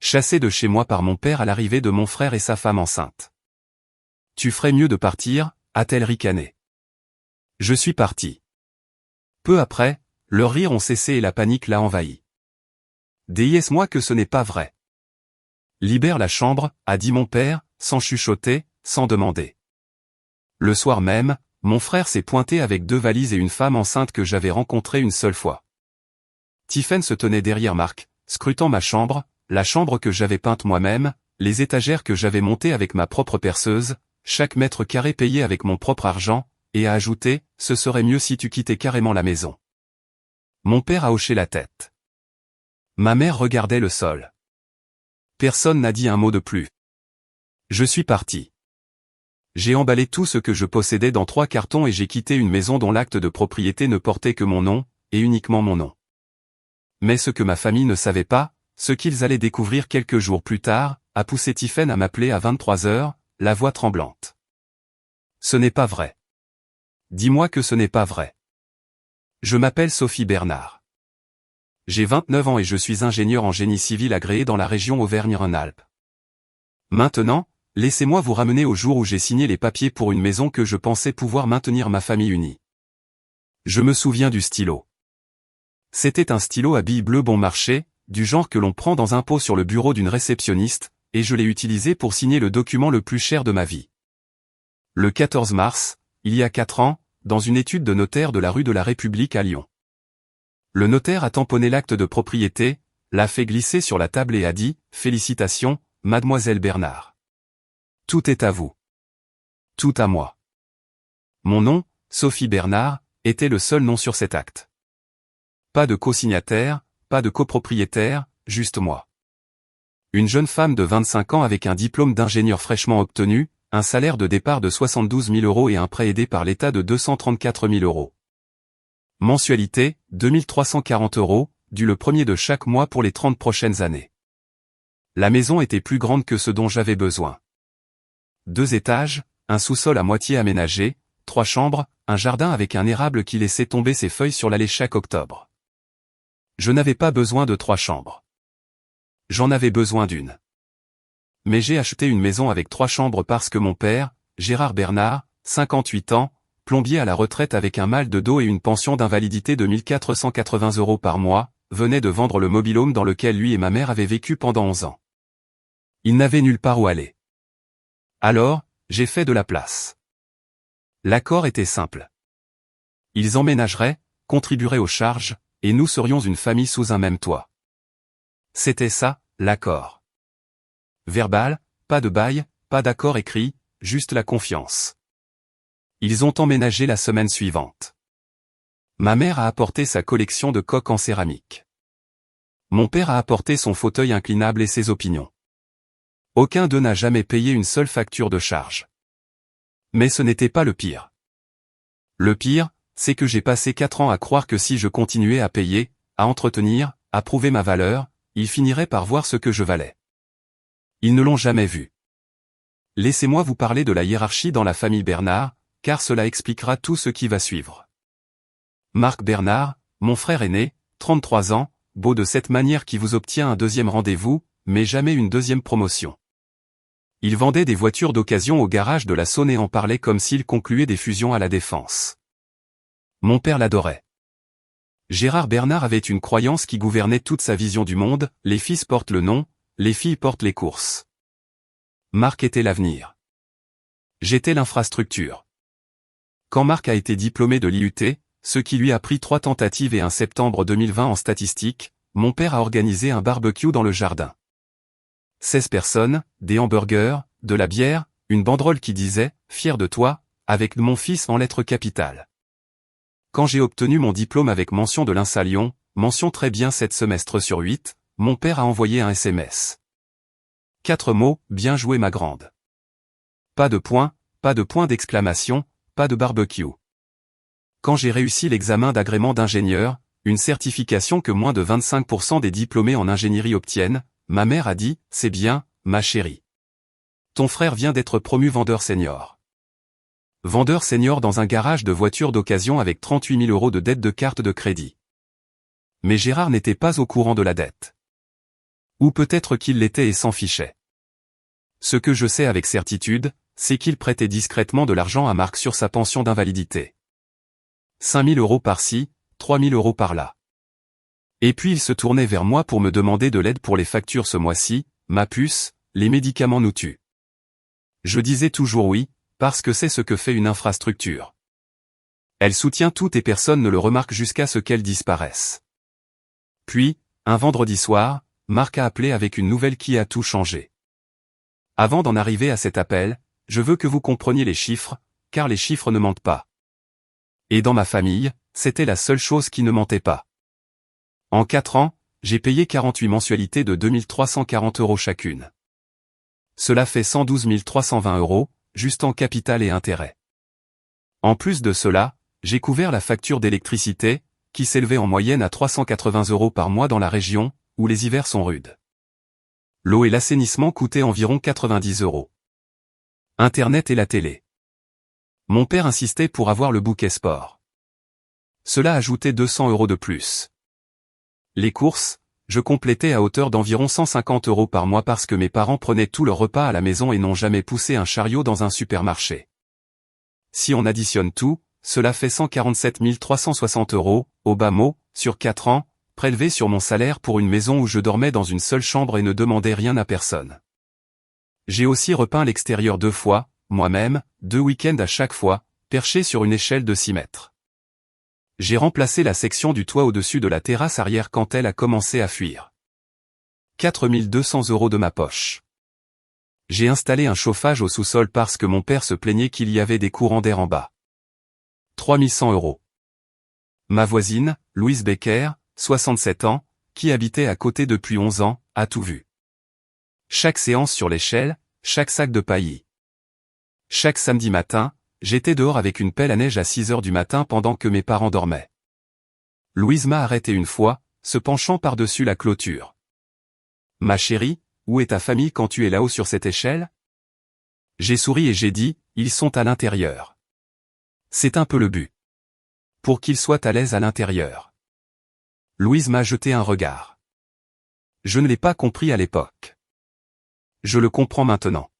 chassé de chez moi par mon père à l'arrivée de mon frère et sa femme enceinte. Tu ferais mieux de partir, a-t-elle ricané. Je suis parti. Peu après, leurs rires ont cessé et la panique l'a envahi. Délaisse-moi que ce n'est pas vrai. Libère la chambre, a dit mon père, sans chuchoter, sans demander. Le soir même, mon frère s'est pointé avec 2 valises et une femme enceinte que j'avais rencontrée une seule fois. Tiffen se tenait derrière Marc, scrutant ma chambre, la chambre que j'avais peinte moi-même, les étagères que j'avais montées avec ma propre perceuse, chaque mètre carré payé avec mon propre argent, et a ajouté, ce serait mieux si tu quittais carrément la maison. Mon père a hoché la tête. Ma mère regardait le sol. Personne n'a dit un mot de plus. Je suis parti. J'ai emballé tout ce que je possédais dans 3 cartons et j'ai quitté une maison dont l'acte de propriété ne portait que mon nom, et uniquement mon nom. Mais ce que ma famille ne savait pas, ce qu'ils allaient découvrir quelques jours plus tard, a poussé Tiffen à m'appeler à 23 heures, la voix tremblante. Ce n'est pas vrai. Dis-moi que ce n'est pas vrai. Je m'appelle Sophie Bernard. J'ai 29 ans et je suis ingénieur en génie civil agréé dans la région Auvergne-Rhône-Alpes. Maintenant, laissez-moi vous ramener au jour où j'ai signé les papiers pour une maison que je pensais pouvoir maintenir ma famille unie. Je me souviens du stylo. C'était un stylo à billes bleues bon marché, du genre que l'on prend dans un pot sur le bureau d'une réceptionniste, et je l'ai utilisé pour signer le document le plus cher de ma vie. Le 14 mars, il y a 4 ans, dans une étude de notaire de la rue de la République à Lyon. Le notaire a tamponné l'acte de propriété, l'a fait glisser sur la table et a dit « Félicitations, mademoiselle Bernard. Tout est à vous. Tout à moi. » Mon nom, Sophie Bernard, était le seul nom sur cet acte. Pas de co-signataire, pas de copropriétaire, juste moi. Une jeune femme de 25 ans avec un diplôme d'ingénieur fraîchement obtenu, un salaire de départ de 72 000 € et un prêt aidé par l'État de 234 000 €. Mensualité, 2 340 €, dû le premier de chaque mois pour les 30 prochaines années. La maison était plus grande que ce dont j'avais besoin. 2 étages, un sous-sol à moitié aménagé, 3 chambres, un jardin avec un érable qui laissait tomber ses feuilles sur l'allée chaque octobre. Je n'avais pas besoin de 3 chambres. J'en avais besoin d'une. Mais j'ai acheté une maison avec 3 chambres parce que mon père, Gérard Bernard, 58 ans, plombier à la retraite avec un mal de dos et une pension d'invalidité de 1 480 € par mois, venait de vendre le mobil-home dans lequel lui et ma mère avaient vécu pendant 11 ans. Il n'avait nulle part où aller. Alors, j'ai fait de la place. L'accord était simple. Ils emménageraient, contribueraient aux charges, et nous serions une famille sous un même toit. C'était ça, l'accord. Verbal, pas de bail, pas d'accord écrit, juste la confiance. Ils ont emménagé la semaine suivante. Ma mère a apporté sa collection de coques en céramique. Mon père a apporté son fauteuil inclinable et ses opinions. Aucun d'eux n'a jamais payé une seule facture de charge. Mais ce n'était pas le pire. Le pire, c'est que j'ai passé 4 ans à croire que si je continuais à payer, à entretenir, à prouver ma valeur, ils finiraient par voir ce que je valais. Ils ne l'ont jamais vu. Laissez-moi vous parler de la hiérarchie dans la famille Bernard, car cela expliquera tout ce qui va suivre. Marc Bernard, mon frère aîné, 33 ans, beau de cette manière qui vous obtient un 2e rendez-vous, mais jamais une 2e promotion. Il vendait des voitures d'occasion au garage de la Saône et en parlait comme s'il concluait des fusions à la Défense. Mon père l'adorait. Gérard Bernard avait une croyance qui gouvernait toute sa vision du monde, les fils portent le nom, les filles portent les courses. Marc était l'avenir. J'étais l'infrastructure. Quand Marc a été diplômé de l'IUT, ce qui lui a pris 3 tentatives et un septembre 2020 en statistique, mon père a organisé un barbecue dans le jardin. 16 personnes, des hamburgers, de la bière, une banderole qui disait « Fier de toi », avec mon fils en lettres capitales. Quand j'ai obtenu mon diplôme avec mention de l'INSA Lyon, mention très bien 7 semestres sur 8, mon père a envoyé un SMS. 4 mots, bien joué ma grande. Pas de point d'exclamation, pas de barbecue. Quand j'ai réussi l'examen d'agrément d'ingénieur, une certification que moins de 25% des diplômés en ingénierie obtiennent, ma mère a dit, c'est bien, ma chérie. Ton frère vient d'être promu vendeur senior. Vendeur senior dans un garage de voitures d'occasion avec 38 000 € de dette de carte de crédit. Mais Gérard n'était pas au courant de la dette. Ou peut-être qu'il l'était et s'en fichait. Ce que je sais avec certitude, c'est qu'il prêtait discrètement de l'argent à Marc sur sa pension d'invalidité. 5 000 € par-ci, 3 000 € par-là. Et puis il se tournait vers moi pour me demander de l'aide pour les factures ce mois-ci, ma puce, les médicaments nous tuent. Je disais toujours oui, parce que c'est ce que fait une infrastructure. Elle soutient tout et personne ne le remarque jusqu'à ce qu'elle disparaisse. Puis, un vendredi soir, Marc a appelé avec une nouvelle qui a tout changé. Avant d'en arriver à cet appel, je veux que vous compreniez les chiffres, car les chiffres ne mentent pas. Et dans ma famille, c'était la seule chose qui ne mentait pas. En 4 ans, j'ai payé 48 mensualités de 2 340 € chacune. Cela fait 112 320 €, juste en capital et intérêts. En plus de cela, j'ai couvert la facture d'électricité, qui s'élevait en moyenne à 380 € par mois dans la région, où les hivers sont rudes. L'eau et l'assainissement coûtaient environ 90 €. Internet et la télé. Mon père insistait pour avoir le bouquet sport. Cela ajoutait 200 € de plus. Les courses, je complétais à hauteur d'environ 150 € par mois parce que mes parents prenaient tout leur repas à la maison et n'ont jamais poussé un chariot dans un supermarché. Si on additionne tout, cela fait 147 360 €, au bas mot, sur 4 ans, prélevés sur mon salaire pour une maison où je dormais dans une seule chambre et ne demandais rien à personne. J'ai aussi repeint l'extérieur 2 fois, moi-même, 2 week-ends à chaque fois, perché sur une échelle de 6 mètres. J'ai remplacé la section du toit au-dessus de la terrasse arrière quand elle a commencé à fuir. 4 200 € de ma poche. J'ai installé un chauffage au sous-sol parce que mon père se plaignait qu'il y avait des courants d'air en bas. 3 100 €. Ma voisine, Louise Becker, 67 ans, qui habitait à côté depuis 11 ans, a tout vu. Chaque séance sur l'échelle, chaque sac de paillis. Chaque samedi matin, j'étais dehors avec une pelle à neige à 6 heures du matin pendant que mes parents dormaient. Louise m'a arrêté une fois, se penchant par-dessus la clôture. Ma chérie, où est ta famille quand tu es là-haut sur cette échelle? J'ai souri et j'ai dit, ils sont à l'intérieur. C'est un peu le but. Pour qu'ils soient à l'aise à l'intérieur. Louise m'a jeté un regard. Je ne l'ai pas compris à l'époque. Je le comprends maintenant.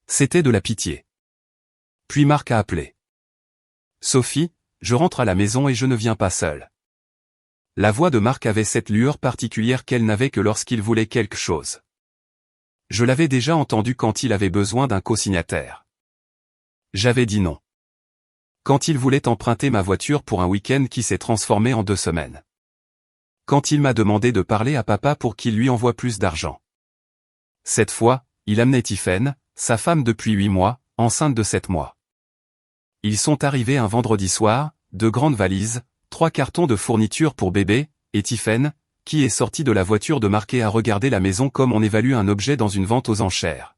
C'était de la pitié. Puis Marc a appelé. Sophie, je rentre à la maison et je ne viens pas seul. La voix de Marc avait cette lueur particulière qu'elle n'avait que lorsqu'il voulait quelque chose. Je l'avais déjà entendu quand il avait besoin d'un co-signataire. J'avais dit non. Quand il voulait emprunter ma voiture pour un week-end qui s'est transformé en 2 semaines. Quand il m'a demandé de parler à papa pour qu'il lui envoie plus d'argent. Cette fois, il amenait Tiffaine, sa femme depuis 8 mois, enceinte de 7 mois. Ils sont arrivés un vendredi soir, 2 grandes valises, 3 cartons de fournitures pour bébé, et Tiffaine, qui est sortie de la voiture de Marc et a regardé la maison comme on évalue un objet dans une vente aux enchères.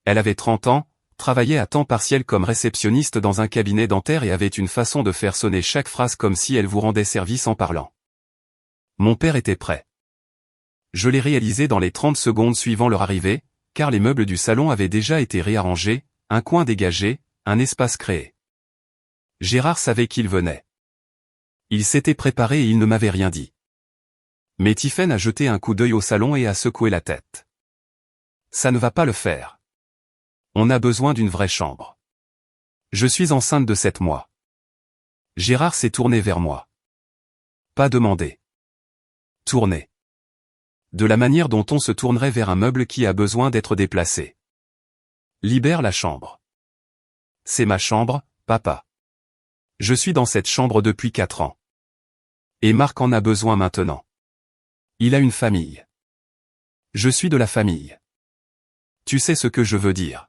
Elle avait 30 ans, travaillait à temps partiel comme réceptionniste dans un cabinet dentaire et avait une façon de faire sonner chaque phrase comme si elle vous rendait service en parlant. Mon père était prêt. Je l'ai réalisé dans les 30 secondes suivant leur arrivée, car les meubles du salon avaient déjà été réarrangés, un coin dégagé, un espace créé. Gérard savait qu'il venait. Il s'était préparé et il ne m'avait rien dit. Mais Tiffaine a jeté un coup d'œil au salon et a secoué la tête. Ça ne va pas le faire. On a besoin d'une vraie chambre. Je suis enceinte de 7 mois. Gérard s'est tourné vers moi. Pas demandé. Tourné. De la manière dont on se tournerait vers un meuble qui a besoin d'être déplacé. Libère la chambre. C'est ma chambre, papa. Je suis dans cette chambre depuis 4 ans. Et Marc en a besoin maintenant. Il a une famille. Je suis de la famille. Tu sais ce que je veux dire.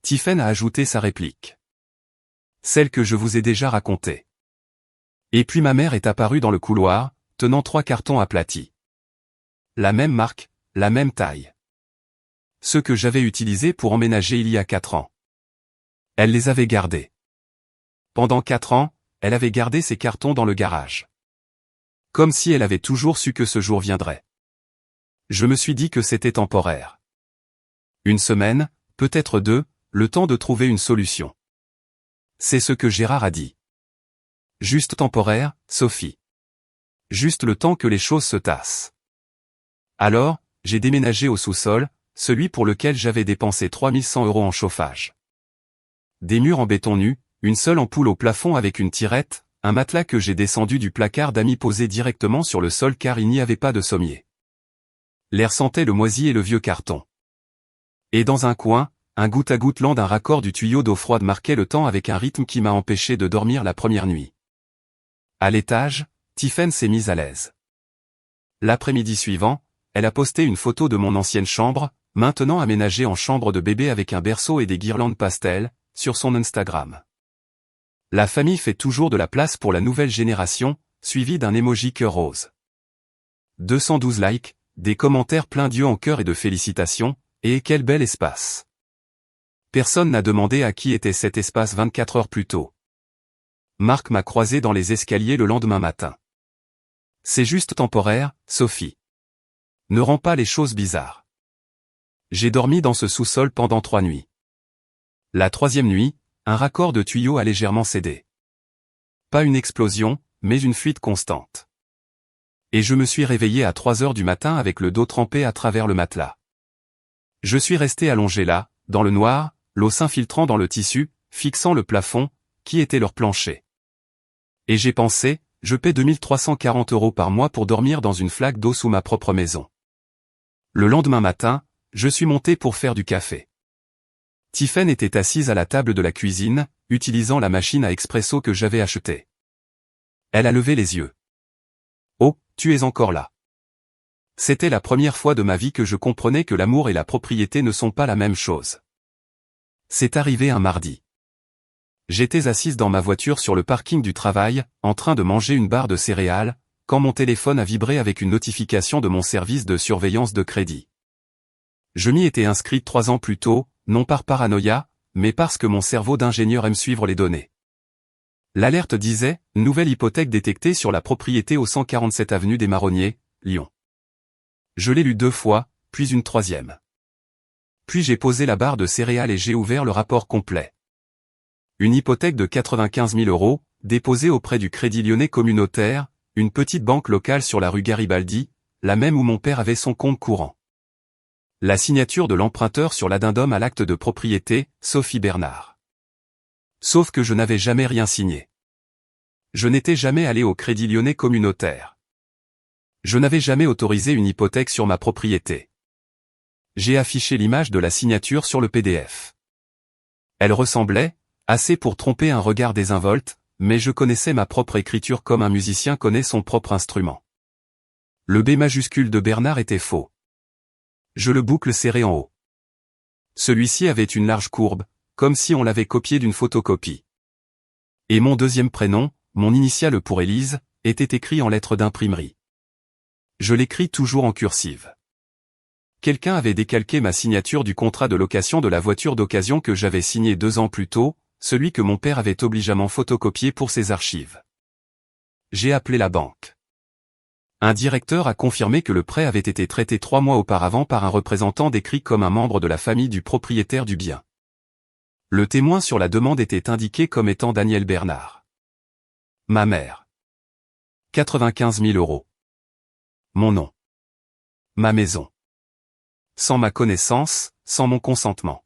Tiffaine a ajouté sa réplique. Celle que je vous ai déjà racontée. Et puis ma mère est apparue dans le couloir, tenant 3 cartons aplatis. La même marque, la même taille. Ceux que j'avais utilisés pour emménager il y a 4 ans. Elle les avait gardés. Pendant 4 ans, elle avait gardé ces cartons dans le garage. Comme si elle avait toujours su que ce jour viendrait. Je me suis dit que c'était temporaire. Une semaine, peut-être 2, le temps de trouver une solution. C'est ce que Gérard a dit. Juste temporaire, Sophie. Juste le temps que les choses se tassent. Alors, j'ai déménagé au sous-sol, celui pour lequel j'avais dépensé 3100 € en chauffage. Des murs en béton nu, une seule ampoule au plafond avec une tirette, un matelas que j'ai descendu du placard d'amis posé directement sur le sol car il n'y avait pas de sommier. L'air sentait le moisi et le vieux carton. Et dans un coin, un goutte à goutte lent d'un raccord du tuyau d'eau froide marquait le temps avec un rythme qui m'a empêché de dormir la première nuit. À l'étage, Tiffen s'est mise à l'aise. L'après-midi suivant, elle a posté une photo de mon ancienne chambre, maintenant aménagée en chambre de bébé avec un berceau et des guirlandes pastel, sur son Instagram. La famille fait toujours de la place pour la nouvelle génération, suivi d'un emoji cœur rose. 212 likes, des commentaires pleins d'yeux en cœur et de félicitations, et quel bel espace. Personne n'a demandé à qui était cet espace 24 heures plus tôt. Marc m'a croisé dans les escaliers le lendemain matin. C'est juste temporaire, Sophie. Ne rends pas les choses bizarres. J'ai dormi dans ce sous-sol pendant 3 nuits. La 3e nuit, un raccord de tuyau a légèrement cédé. Pas une explosion, mais une fuite constante. Et je me suis réveillé à 3 heures du matin avec le dos trempé à travers le matelas. Je suis resté allongé là, dans le noir, l'eau s'infiltrant dans le tissu, fixant le plafond, qui était leur plancher. Et j'ai pensé, je paie 2340 € par mois pour dormir dans une flaque d'eau sous ma propre maison. Le lendemain matin, je suis monté pour faire du café. Tiffen était assise à la table de la cuisine, utilisant la machine à expresso que j'avais achetée. Elle a levé les yeux. « Oh, tu es encore là. » C'était la première fois de ma vie que je comprenais que l'amour et la propriété ne sont pas la même chose. C'est arrivé un mardi. J'étais assise dans ma voiture sur le parking du travail, en train de manger une barre de céréales, quand mon téléphone a vibré avec une notification de mon service de surveillance de crédit. Je m'y étais inscrite 3 ans plus tôt, non par paranoïa, mais parce que mon cerveau d'ingénieur aime suivre les données. L'alerte disait « Nouvelle hypothèque détectée sur la propriété au 147 avenue des Marronniers, Lyon ». Je l'ai lu 2 fois, puis une 3e. Puis j'ai posé la barre de céréales et j'ai ouvert le rapport complet. Une hypothèque de 95 000 €, déposée auprès du Crédit Lyonnais Communautaire, une petite banque locale sur la rue Garibaldi, la même où mon père avait son compte courant. La signature de l'emprunteur sur l'addendum à l'acte de propriété, Sophie Bernard. Sauf que je n'avais jamais rien signé. Je n'étais jamais allé au Crédit Lyonnais Communautaire. Je n'avais jamais autorisé une hypothèque sur ma propriété. J'ai affiché l'image de la signature sur le PDF. Elle ressemblait, assez pour tromper un regard désinvolte, mais je connaissais ma propre écriture comme un musicien connaît son propre instrument. Le B majuscule de Bernard était faux. Je le boucle serré en haut. Celui-ci avait une large courbe, comme si on l'avait copié d'une photocopie. Et mon deuxième prénom, mon initiale pour Élise, était écrit en lettres d'imprimerie. Je l'écris toujours en cursive. Quelqu'un avait décalqué ma signature du contrat de location de la voiture d'occasion que j'avais signé 2 ans plus tôt, celui que mon père avait obligeamment photocopié pour ses archives. J'ai appelé la banque. Un directeur a confirmé que le prêt avait été traité 3 mois auparavant par un représentant décrit comme un membre de la famille du propriétaire du bien. Le témoin sur la demande était indiqué comme étant Daniel Bernard. Ma mère. 95 000 €. Mon nom. Ma maison. Sans ma connaissance, sans mon consentement.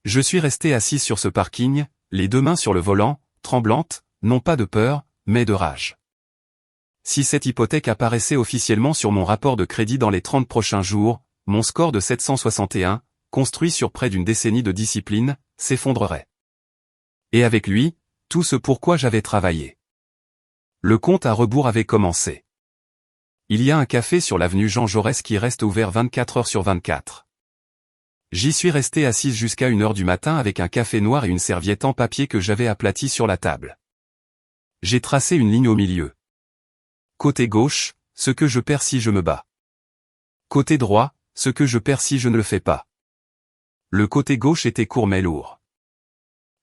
Je suis resté assis sur ce parking, les 2 mains sur le volant, tremblante, non pas de peur, mais de rage. Si cette hypothèque apparaissait officiellement sur mon rapport de crédit dans les 30 prochains jours, mon score de 761, construit sur près d'une décennie de discipline, s'effondrerait. Et avec lui, tout ce pourquoi j'avais travaillé. Le compte à rebours avait commencé. Il y a un café sur l'avenue Jean Jaurès qui reste ouvert 24 heures sur 24. J'y suis resté assise jusqu'à 1 heure du matin avec un café noir et une serviette en papier que j'avais aplatie sur la table. J'ai tracé une ligne au milieu. Côté gauche, ce que je perds si je me bats. Côté droit, ce que je perds si je ne le fais pas. Le côté gauche était court mais lourd.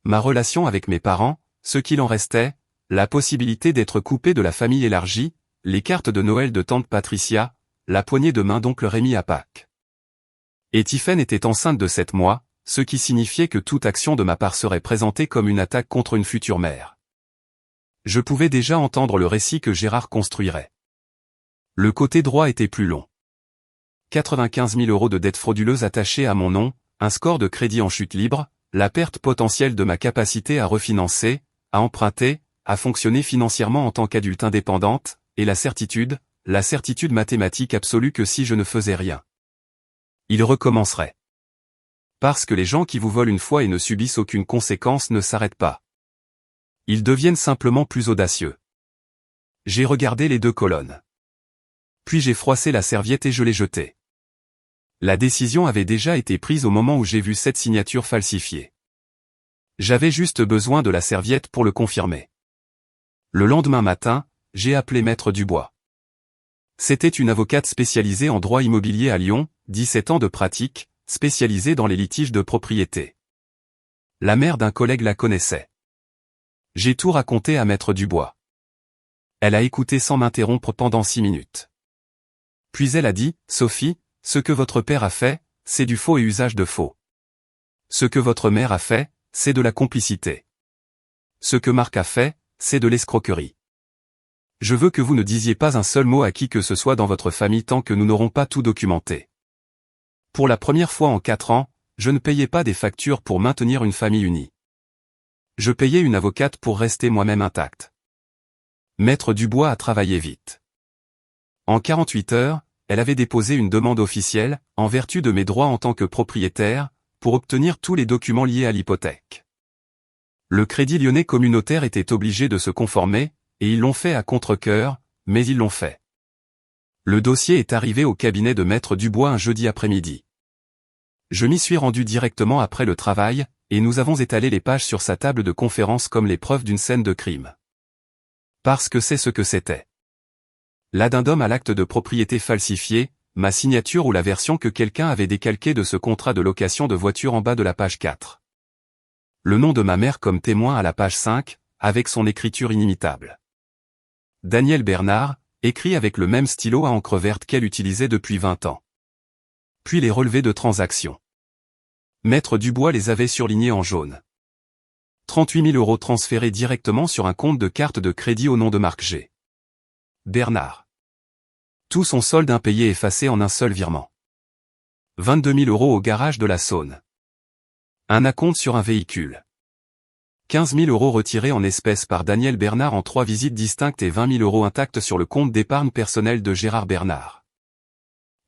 Ma relation avec mes parents, ce qu'il en restait, la possibilité d'être coupé de la famille élargie, les cartes de Noël de tante Patricia, la poignée de main d'oncle Rémi à Pâques. Et Tiffen était enceinte de 7 mois, ce qui signifiait que toute action de ma part serait présentée comme une attaque contre une future mère. Je pouvais déjà entendre le récit que Gérard construirait. Le côté droit était plus long. 95 000 € de dettes frauduleuses attachées à mon nom, un score de crédit en chute libre, la perte potentielle de ma capacité à refinancer, à emprunter, à fonctionner financièrement en tant qu'adulte indépendante, et la certitude mathématique absolue que si je ne faisais rien, il recommencerait. Parce que les gens qui vous volent une fois et ne subissent aucune conséquence ne s'arrêtent pas. Ils deviennent simplement plus audacieux. J'ai regardé les 2 colonnes. Puis j'ai froissé la serviette et je l'ai jetée. La décision avait déjà été prise au moment où j'ai vu cette signature falsifiée. J'avais juste besoin de la serviette pour le confirmer. Le lendemain matin, j'ai appelé Maître Dubois. C'était une avocate spécialisée en droit immobilier à Lyon, 17 ans de pratique, spécialisée dans les litiges de propriété. La mère d'un collègue la connaissait. J'ai tout raconté à Maître Dubois. Elle a écouté sans m'interrompre pendant 6 minutes. Puis elle a dit, « Sophie, ce que votre père a fait, c'est du faux et usage de faux. Ce que votre mère a fait, c'est de la complicité. Ce que Marc a fait, c'est de l'escroquerie. Je veux que vous ne disiez pas un seul mot à qui que ce soit dans votre famille tant que nous n'aurons pas tout documenté. » Pour la première fois en 4 ans, je ne payais pas des factures pour maintenir une famille unie. Je payais une avocate pour rester moi-même intact. Maître Dubois a travaillé vite. En 48 heures, elle avait déposé une demande officielle, en vertu de mes droits en tant que propriétaire, pour obtenir tous les documents liés à l'hypothèque. Le Crédit Lyonnais communautaire était obligé de se conformer, et ils l'ont fait à contre-cœur, mais ils l'ont fait. Le dossier est arrivé au cabinet de Maître Dubois un jeudi après-midi. Je m'y suis rendu directement après le travail, et nous avons étalé les pages sur sa table de conférence comme les preuves d'une scène de crime. Parce que c'est ce que c'était. L'addendum à l'acte de propriété falsifié, ma signature ou la version que quelqu'un avait décalquée de ce contrat de location de voiture en bas de la page 4. Le nom de ma mère comme témoin à la page 5, avec son écriture inimitable. Daniel Bernard, écrit avec le même stylo à encre verte qu'elle utilisait depuis 20 ans. Puis les relevés de transactions. Maître Dubois les avait surlignés en jaune. 38 000 € transférés directement sur un compte de carte de crédit au nom de Marc G. Bernard. Tout son solde impayé effacé en un seul virement. 22 000 € au garage de la Saône. Un acompte sur un véhicule. 15 000 € retirés en espèces par Daniel Bernard en 3 visites distinctes et 20 000 € intacts sur le compte d'épargne personnelle de Gérard Bernard.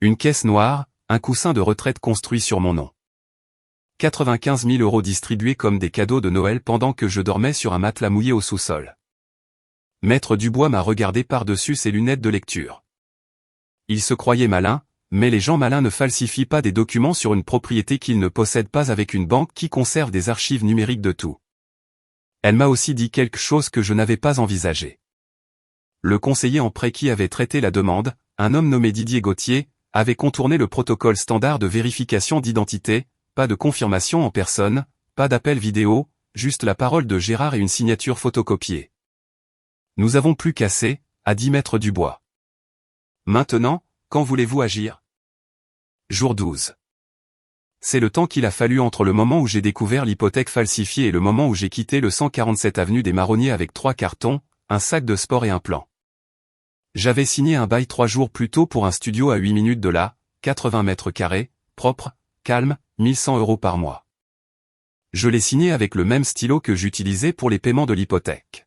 Une caisse noire, un coussin de retraite construit sur mon nom. 95 000 € distribués comme des cadeaux de Noël pendant que je dormais sur un matelas mouillé au sous-sol. Maître Dubois m'a regardé par-dessus ses lunettes de lecture. Il se croyait malin, mais les gens malins ne falsifient pas des documents sur une propriété qu'ils ne possèdent pas avec une banque qui conserve des archives numériques de tout. Elle m'a aussi dit quelque chose que je n'avais pas envisagé. Le conseiller en prêt qui avait traité la demande, un homme nommé Didier Gauthier, avait contourné le protocole standard de vérification d'identité, pas de confirmation en personne, pas d'appel vidéo, juste la parole de Gérard et une signature photocopiée. Nous avons plus qu'assez, a dit Maître Dubois. Maintenant, quand voulez-vous agir? Jour 12. C'est le temps qu'il a fallu entre le moment où j'ai découvert l'hypothèque falsifiée et le moment où j'ai quitté le 147 avenue des Marronniers avec 3 cartons, un sac de sport et un plan. J'avais signé un bail 3 jours plus tôt pour un studio à 8 minutes de là, 80 mètres carrés, propre, calme, 1100 € par mois. Je l'ai signé avec le même stylo que j'utilisais pour les paiements de l'hypothèque.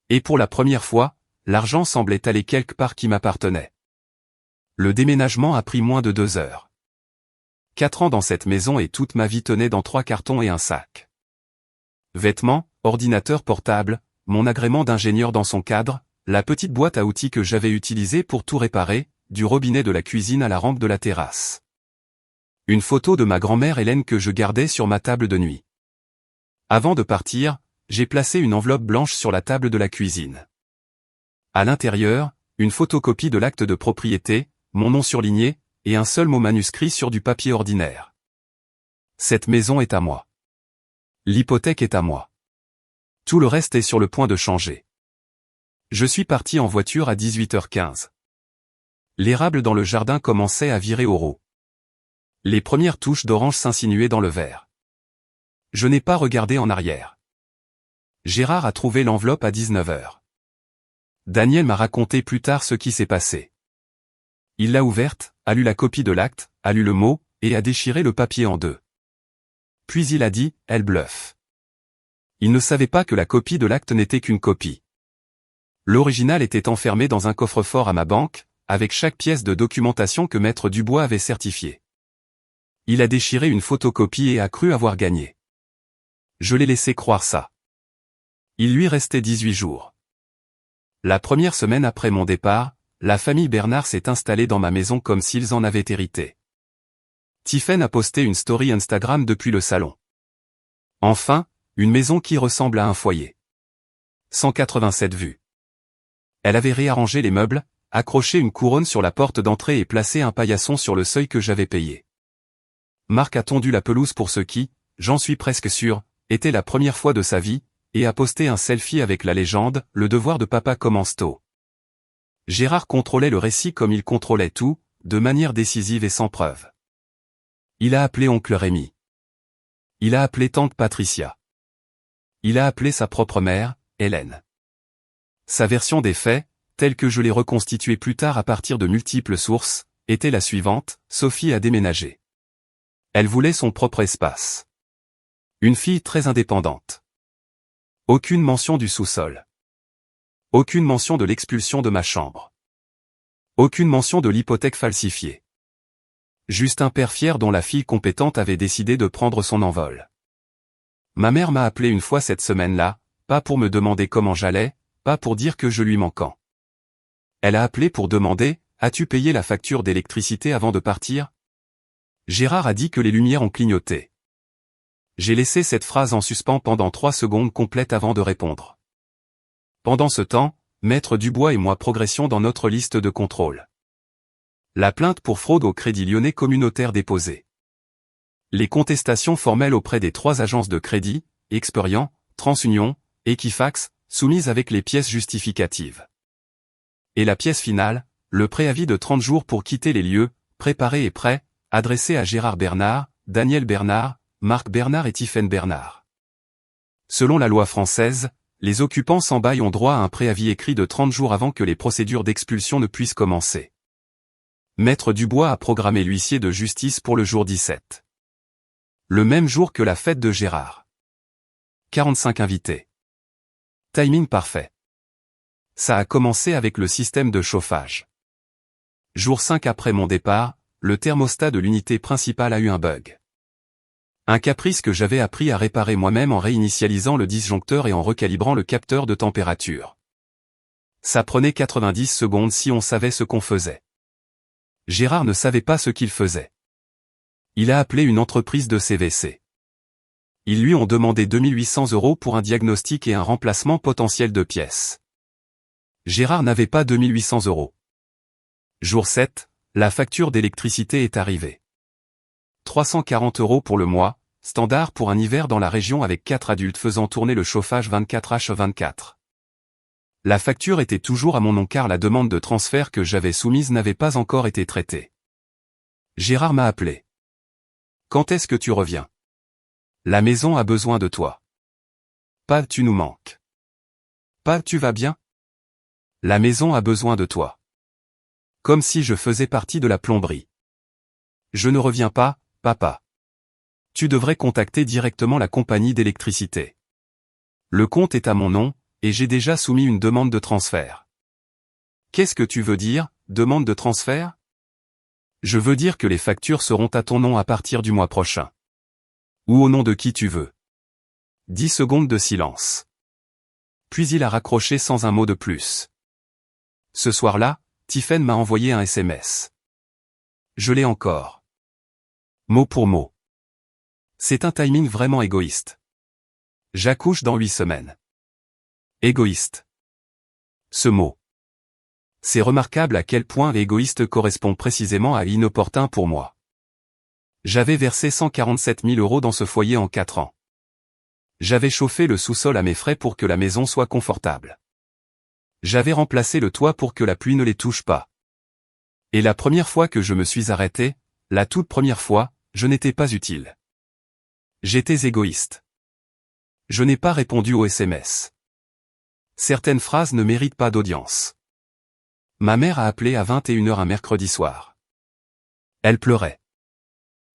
Et pour la première fois, l'argent semblait aller quelque part qui m'appartenait. Le déménagement a pris moins de 2 heures. 4 ans dans cette maison et toute ma vie tenait dans 3 cartons et un sac. Vêtements, ordinateur portable, mon agrément d'ingénieur dans son cadre, la petite boîte à outils que j'avais utilisée pour tout réparer, du robinet de la cuisine à la rampe de la terrasse. Une photo de ma grand-mère Hélène que je gardais sur ma table de nuit. Avant de partir, j'ai placé une enveloppe blanche sur la table de la cuisine. À l'intérieur, une photocopie de l'acte de propriété, mon nom surligné, et un seul mot manuscrit sur du papier ordinaire. Cette maison est à moi. L'hypothèque est à moi. Tout le reste est sur le point de changer. Je suis parti en voiture à 18h15. L'érable dans le jardin commençait à virer au roux. Les premières touches d'orange s'insinuaient dans le verre. Je n'ai pas regardé en arrière. Gérard a trouvé l'enveloppe à 19h. Daniel m'a raconté plus tard ce qui s'est passé. Il l'a ouverte, a lu la copie de l'acte, a lu le mot, et a déchiré le papier en deux. Puis il a dit, elle bluffe. Il ne savait pas que la copie de l'acte n'était qu'une copie. L'original était enfermé dans un coffre-fort à ma banque, avec chaque pièce de documentation que Maître Dubois avait certifiée. Il a déchiré une photocopie et a cru avoir gagné. Je l'ai laissé croire ça. Il lui restait 18 jours. La première semaine après mon départ, la famille Bernard s'est installée dans ma maison comme s'ils en avaient hérité. Tiphaine a posté une story Instagram depuis le salon. Enfin, une maison qui ressemble à un foyer. 187 vues. Elle avait réarrangé les meubles, accroché une couronne sur la porte d'entrée et placé un paillasson sur le seuil que j'avais payé. Marc a tondu la pelouse pour ce qui, j'en suis presque sûr, était la première fois de sa vie, et a posté un selfie avec la légende « Le devoir de papa commence tôt ». Gérard contrôlait le récit comme il contrôlait tout, de manière décisive et sans preuve. Il a appelé oncle Rémi. Il a appelé tante Patricia. Il a appelé sa propre mère, Hélène. Sa version des faits, telle que je l'ai reconstituée plus tard à partir de multiples sources, était la suivante: Sophie a déménagé. Elle voulait son propre espace. Une fille très indépendante. Aucune mention du sous-sol. Aucune mention de l'expulsion de ma chambre. Aucune mention de l'hypothèque falsifiée. Juste un père fier dont la fille compétente avait décidé de prendre son envol. Ma mère m'a appelé une fois cette semaine-là, pas pour me demander comment j'allais, pas pour dire que je lui manquais. Elle a appelé pour demander: as-tu payé la facture d'électricité avant de partir? Gérard a dit que les lumières ont clignoté. J'ai laissé cette phrase en suspens pendant 3 secondes complètes avant de répondre. Pendant ce temps, Maître Dubois et moi progressions dans notre liste de contrôle. La plainte pour fraude au Crédit Lyonnais communautaire déposée. Les contestations formelles auprès des 3 agences de crédit, Experian, TransUnion, Equifax, soumises avec les pièces justificatives. Et la pièce finale, le préavis de 30 jours pour quitter les lieux, préparé et prêt, adressé à Gérard Bernard, Daniel Bernard, Marc Bernard et Tiphaine Bernard. Selon la loi française, les occupants sans bail ont droit à un préavis écrit de 30 jours avant que les procédures d'expulsion ne puissent commencer. Maître Dubois a programmé l'huissier de justice pour le jour 17. Le même jour que la fête de Gérard. 45 invités. Timing parfait. Ça a commencé avec le système de chauffage. Jour 5 après mon départ, le thermostat de l'unité principale a eu un bug. Un caprice que j'avais appris à réparer moi-même en réinitialisant le disjoncteur et en recalibrant le capteur de température. Ça prenait 90 secondes si on savait ce qu'on faisait. Gérard ne savait pas ce qu'il faisait. Il a appelé une entreprise de CVC. Ils lui ont demandé 2800 € pour un diagnostic et un remplacement potentiel de pièces. Gérard n'avait pas 2800 €. Jour 7, la facture d'électricité est arrivée. 340 € pour le mois, standard pour un hiver dans la région avec 4 adultes faisant tourner le chauffage 24h24. La facture était toujours à mon nom car la demande de transfert que j'avais soumise n'avait pas encore été traitée. Gérard m'a appelé. Quand est-ce que tu reviens? La maison a besoin de toi. Pas tu nous manques. Pas tu vas bien? La maison a besoin de toi. Comme si je faisais partie de la plomberie. Je ne reviens pas, papa. Tu devrais contacter directement la compagnie d'électricité. Le compte est à mon nom, et j'ai déjà soumis une demande de transfert. Qu'est-ce que tu veux dire, demande de transfert? Je veux dire que les factures seront à ton nom à partir du mois prochain. Ou au nom de qui tu veux. 10 secondes de silence. Puis il a raccroché sans un mot de plus. Ce soir-là, Tiphaine m'a envoyé un SMS. Je l'ai encore. Mot pour mot. C'est un timing vraiment égoïste. J'accouche dans 8 semaines. Égoïste. Ce mot. C'est remarquable à quel point égoïste correspond précisément à inopportun pour moi. J'avais versé 147 000 € dans ce foyer en 4 ans. J'avais chauffé le sous-sol à mes frais pour que la maison soit confortable. J'avais remplacé le toit pour que la pluie ne les touche pas. Et la première fois que je me suis arrêté, la toute première fois, je n'étais pas utile. J'étais égoïste. Je n'ai pas répondu au SMS. Certaines phrases ne méritent pas d'audience. Ma mère a appelé à 21 h un mercredi soir. Elle pleurait.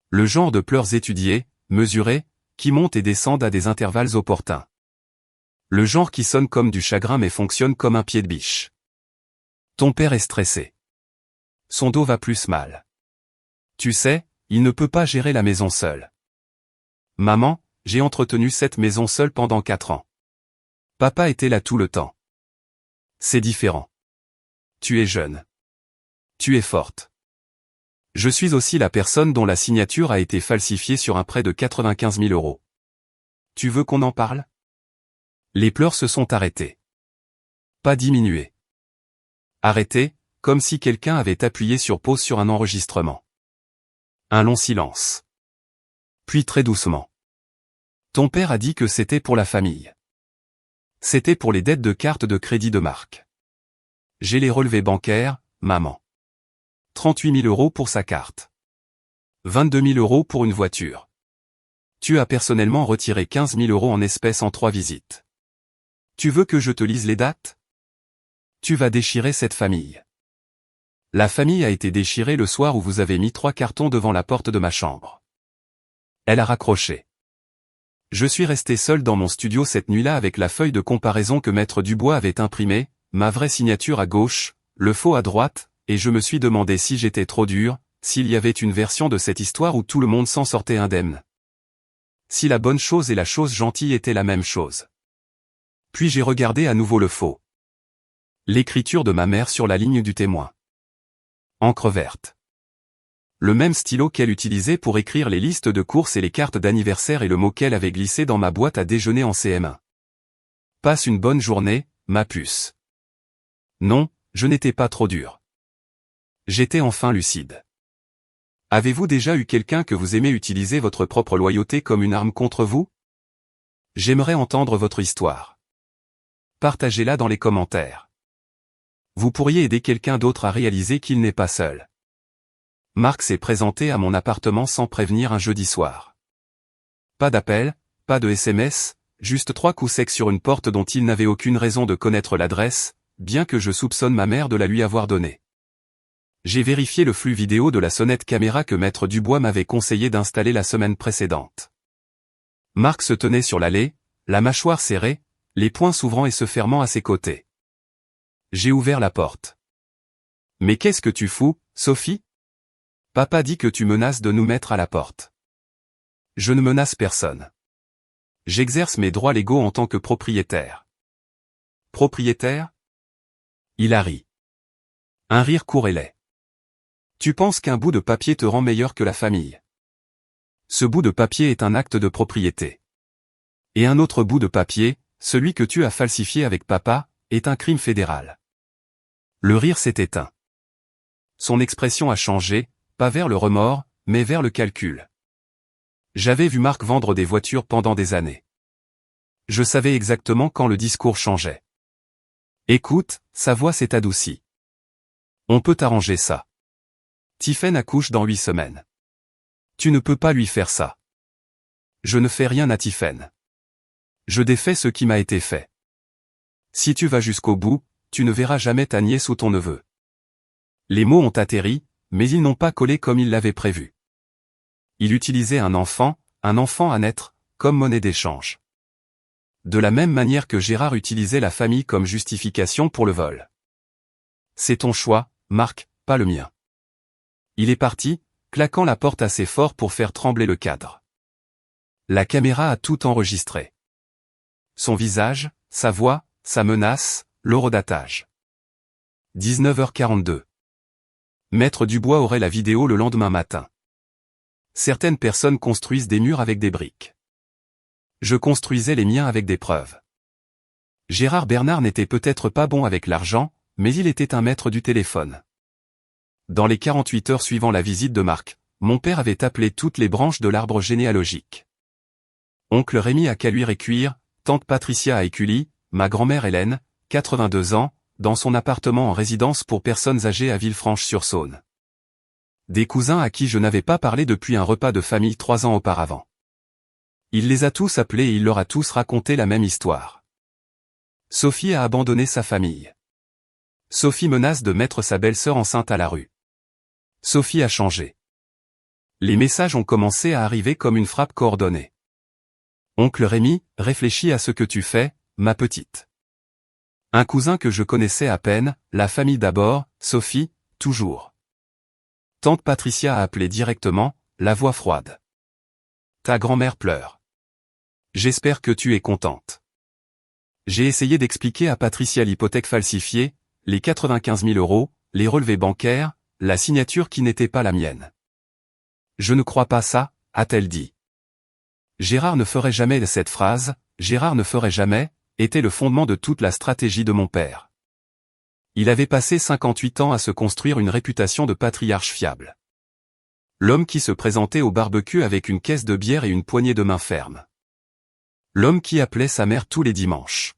Le genre de pleurs étudiés, mesurés, qui montent et descendent à des intervalles opportuns. Le genre qui sonne comme du chagrin mais fonctionne comme un pied de biche. Ton père est stressé. Son dos va plus mal. Tu sais, il ne peut pas gérer la maison seul. Maman, j'ai entretenu cette maison seule pendant 4 ans. Papa était là tout le temps. C'est différent. Tu es jeune. Tu es forte. Je suis aussi la personne dont la signature a été falsifiée sur un prêt de 95 000 €. Tu veux qu'on en parle? Les pleurs se sont arrêtés. Pas diminués. Arrêtés, comme si quelqu'un avait appuyé sur pause sur un enregistrement. Un long silence. Puis très doucement. Ton père a dit que c'était pour la famille. C'était pour les dettes de carte de crédit de Marc. J'ai les relevés bancaires, maman. 38 000 € pour sa carte. 22 000 € pour une voiture. Tu as personnellement retiré 15 000 € en espèces en 3 visites. Tu veux que je te lise les dates? Tu vas déchirer cette famille. La famille a été déchirée le soir où vous avez mis 3 cartons devant la porte de ma chambre. Elle a raccroché. Je suis resté seul dans mon studio cette nuit-là avec la feuille de comparaison que Maître Dubois avait imprimée, ma vraie signature à gauche, le faux à droite, et je me suis demandé si j'étais trop dur, s'il y avait une version de cette histoire où tout le monde s'en sortait indemne. Si la bonne chose et la chose gentille étaient la même chose. Puis j'ai regardé à nouveau le faux. L'écriture de ma mère sur la ligne du témoin. Encre verte. Le même stylo qu'elle utilisait pour écrire les listes de courses et les cartes d'anniversaire et le mot qu'elle avait glissé dans ma boîte à déjeuner en CM1. Passe une bonne journée, ma puce. Non, je n'étais pas trop dur. J'étais enfin lucide. Avez-vous déjà eu quelqu'un que vous aimez utiliser votre propre loyauté comme une arme contre vous? J'aimerais entendre votre histoire. Partagez-la dans les commentaires. Vous pourriez aider quelqu'un d'autre à réaliser qu'il n'est pas seul. Marc s'est présenté à mon appartement sans prévenir un jeudi soir. Pas d'appel, pas de SMS, juste 3 coups secs sur une porte dont il n'avait aucune raison de connaître l'adresse, bien que je soupçonne ma mère de la lui avoir donnée. J'ai vérifié le flux vidéo de la sonnette caméra que Maître Dubois m'avait conseillé d'installer la semaine précédente. Marc se tenait sur l'allée, la mâchoire serrée, les poings s'ouvrant et se fermant à ses côtés. J'ai ouvert la porte. « Mais qu'est-ce que tu fous, Sophie ? Papa dit que tu menaces de nous mettre à la porte. » Je ne menace personne. J'exerce mes droits légaux en tant que propriétaire. Propriétaire? Il a ri. Un rire court et laid. Tu penses qu'un bout de papier te rend meilleur que la famille. Ce bout de papier est un acte de propriété. Et un autre bout de papier, celui que tu as falsifié avec papa, est un crime fédéral. Le rire s'est éteint. Son expression a changé, pas vers le remords, mais vers le calcul. J'avais vu Marc vendre des voitures pendant des années. Je savais exactement quand le discours changeait. Écoute, sa voix s'est adoucie. On peut arranger ça. Tiphaine accouche dans 8 semaines. Tu ne peux pas lui faire ça. Je ne fais rien à Tiphaine. Je défais ce qui m'a été fait. Si tu vas jusqu'au bout, tu ne verras jamais ta nièce ou ton neveu. Les mots ont atterri, mais ils n'ont pas collé comme il l'avait prévu. Il utilisait un enfant à naître, comme monnaie d'échange. De la même manière que Gérard utilisait la famille comme justification pour le vol. C'est ton choix, Marc, pas le mien. Il est parti, claquant la porte assez fort pour faire trembler le cadre. La caméra a tout enregistré. Son visage, sa voix, sa menace, l'horodatage. 19h42. Maître Dubois aurait la vidéo le lendemain matin. Certaines personnes construisent des murs avec des briques. Je construisais les miens avec des preuves. Gérard Bernard n'était peut-être pas bon avec l'argent, mais il était un maître du téléphone. Dans les 48 heures suivant la visite de Marc, mon père avait appelé toutes les branches de l'arbre généalogique. Oncle Rémy à Caluire-et-Cuire, tante Patricia à Écully, ma grand-mère Hélène, 82 ans, dans son appartement en résidence pour personnes âgées à Villefranche-sur-Saône. Des cousins à qui je n'avais pas parlé depuis un repas de famille 3 ans auparavant. Il les a tous appelés et il leur a tous raconté la même histoire. Sophie a abandonné sa famille. Sophie menace de mettre sa belle-sœur enceinte à la rue. Sophie a changé. Les messages ont commencé à arriver comme une frappe coordonnée. Oncle Rémi, réfléchis à ce que tu fais, ma petite. Un cousin que je connaissais à peine, la famille d'abord, Sophie, toujours. Tante Patricia a appelé directement, la voix froide. Ta grand-mère pleure. J'espère que tu es contente. J'ai essayé d'expliquer à Patricia l'hypothèque falsifiée, les 95 000 €, les relevés bancaires, la signature qui n'était pas la mienne. Je ne crois pas ça, a-t-elle dit. Gérard ne ferait jamais de cette phrase, Gérard ne ferait jamais, était le fondement de toute la stratégie de mon père. Il avait passé 58 ans à se construire une réputation de patriarche fiable. L'homme qui se présentait au barbecue avec une caisse de bière et une poignée de main ferme. L'homme qui appelait sa mère tous les dimanches.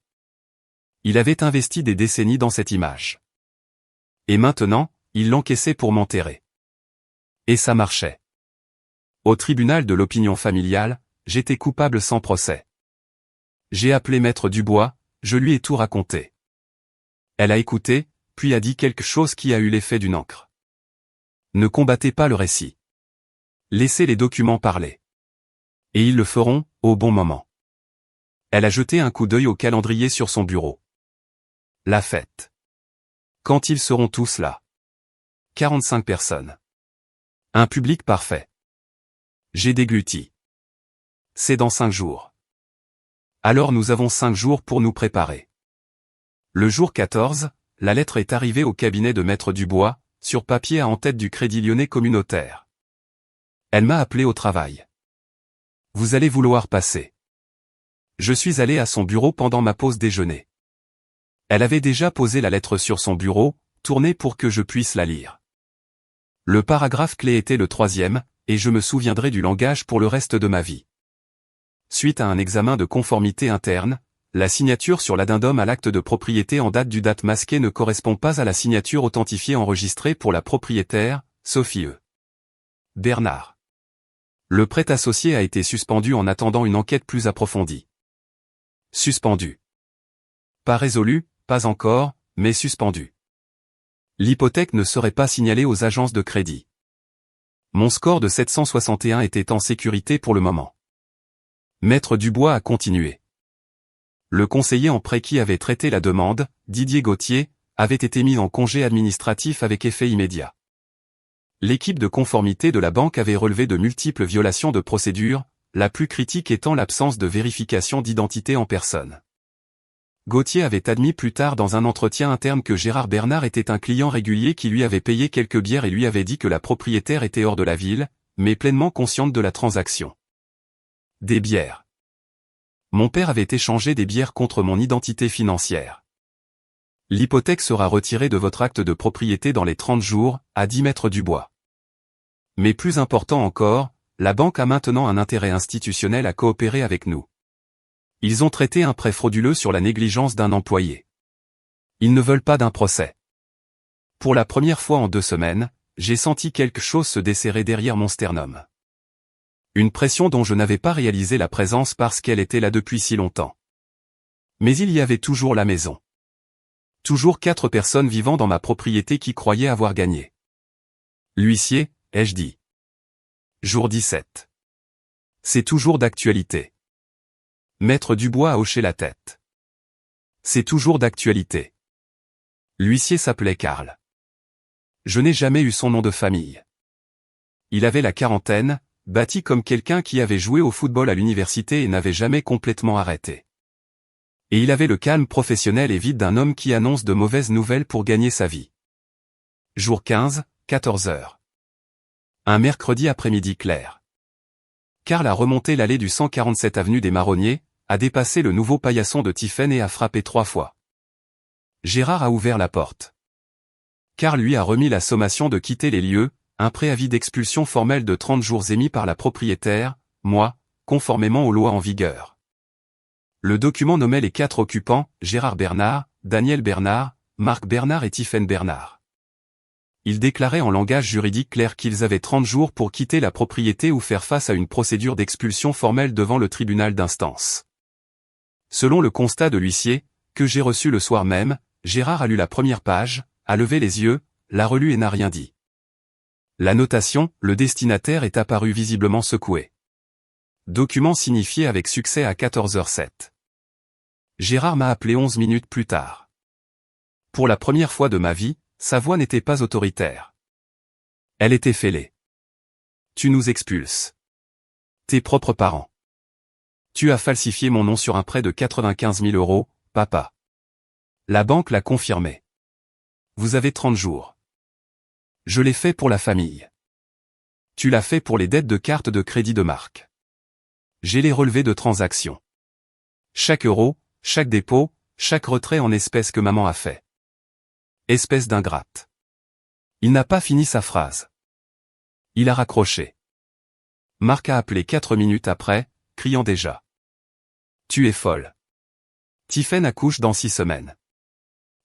Il avait investi des décennies dans cette image. Et maintenant, il l'encaissait pour m'enterrer. Et ça marchait. Au tribunal de l'opinion familiale, j'étais coupable sans procès. J'ai appelé Maître Dubois, je lui ai tout raconté. Elle a écouté, puis a dit quelque chose qui a eu l'effet d'une encre. Ne combattez pas le récit. Laissez les documents parler. Et ils le feront, au bon moment. Elle a jeté un coup d'œil au calendrier sur son bureau. La fête. Quand ils seront tous là. 45 personnes. Un public parfait. J'ai dégluti. C'est dans 5 jours. Alors nous avons 5 jours pour nous préparer. Le jour 14, la lettre est arrivée au cabinet de Maître Dubois, sur papier en tête du Crédit Lyonnais communautaire. Elle m'a appelé au travail. Vous allez vouloir passer. Je suis allé à son bureau pendant ma pause déjeuner. Elle avait déjà posé la lettre sur son bureau, tournée pour que je puisse la lire. Le paragraphe clé était le 3e, et je me souviendrai du langage pour le reste de ma vie. Suite à un examen de conformité interne, la signature sur l'addendum à l'acte de propriété en date du date masqué ne correspond pas à la signature authentifiée enregistrée pour la propriétaire, Sophie E. Bernard. Le prêt associé a été suspendu en attendant une enquête plus approfondie. Suspendu. Pas résolu, pas encore, mais suspendu. L'hypothèque ne serait pas signalée aux agences de crédit. Mon score de 761 était en sécurité pour le moment. Maître Dubois a continué. Le conseiller en prêt qui avait traité la demande, Didier Gauthier, avait été mis en congé administratif avec effet immédiat. L'équipe de conformité de la banque avait relevé de multiples violations de procédure, la plus critique étant l'absence de vérification d'identité en personne. Gauthier avait admis plus tard dans un entretien interne que Gérard Bernard était un client régulier qui lui avait payé quelques bières et lui avait dit que la propriétaire était hors de la ville, mais pleinement consciente de la transaction. Des bières. Mon père avait échangé des bières contre mon identité financière. L'hypothèque sera retirée de votre acte de propriété dans les 30 jours, a dit Maître Dubois. Mais plus important encore, la banque a maintenant un intérêt institutionnel à coopérer avec nous. Ils ont traité un prêt frauduleux sur la négligence d'un employé. Ils ne veulent pas d'un procès. Pour la première fois en 2 semaines, j'ai senti quelque chose se desserrer derrière mon sternum. Une pression dont je n'avais pas réalisé la présence parce qu'elle était là depuis si longtemps. Mais il y avait toujours la maison. Toujours 4 personnes vivant dans ma propriété qui croyaient avoir gagné. L'huissier, ai-je dit. Jour 17. C'est toujours d'actualité. Maître Dubois a hoché la tête. C'est toujours d'actualité. L'huissier s'appelait Karl. Je n'ai jamais eu son nom de famille. Il avait la quarantaine, bâti comme quelqu'un qui avait joué au football à l'université et n'avait jamais complètement arrêté. Et il avait le calme professionnel et vide d'un homme qui annonce de mauvaises nouvelles pour gagner sa vie. Jour 15, 14 heures. Un mercredi après-midi clair. Karl a remonté l'allée du 147 avenue des Marronniers, a dépassé le nouveau paillasson de Tiphaine et a frappé 3 fois. Gérard a ouvert la porte. Karl lui a remis la sommation de quitter les lieux, un préavis d'expulsion formel de 30 jours émis par la propriétaire, moi, conformément aux lois en vigueur. Le document nommait les 4 occupants, Gérard Bernard, Daniel Bernard, Marc Bernard et Tiphaine Bernard. Il déclarait en langage juridique clair qu'ils avaient 30 jours pour quitter la propriété ou faire face à une procédure d'expulsion formelle devant le tribunal d'instance. Selon le constat de l'huissier, que j'ai reçu le soir même, Gérard a lu la première page, a levé les yeux, l'a relu et n'a rien dit. La notation, le destinataire est apparu visiblement secoué. Document signifié avec succès à 14h07. Gérard m'a appelé 11 minutes plus tard. Pour la première fois de ma vie, sa voix n'était pas autoritaire. Elle était fêlée. Tu nous expulses. Tes propres parents. Tu as falsifié mon nom sur un prêt de 95 000 €, papa. La banque l'a confirmé. Vous avez 30 jours. Je l'ai fait pour la famille. Tu l'as fait pour les dettes de carte de crédit de marque. J'ai les relevés de transaction. Chaque euro, chaque dépôt, chaque retrait en espèces que maman a fait. Espèce d'ingrate. Il n'a pas fini sa phrase. Il a raccroché. Marc a appelé 4 minutes après, criant déjà. Tu es folle. Tiphaine accouche dans 6 semaines.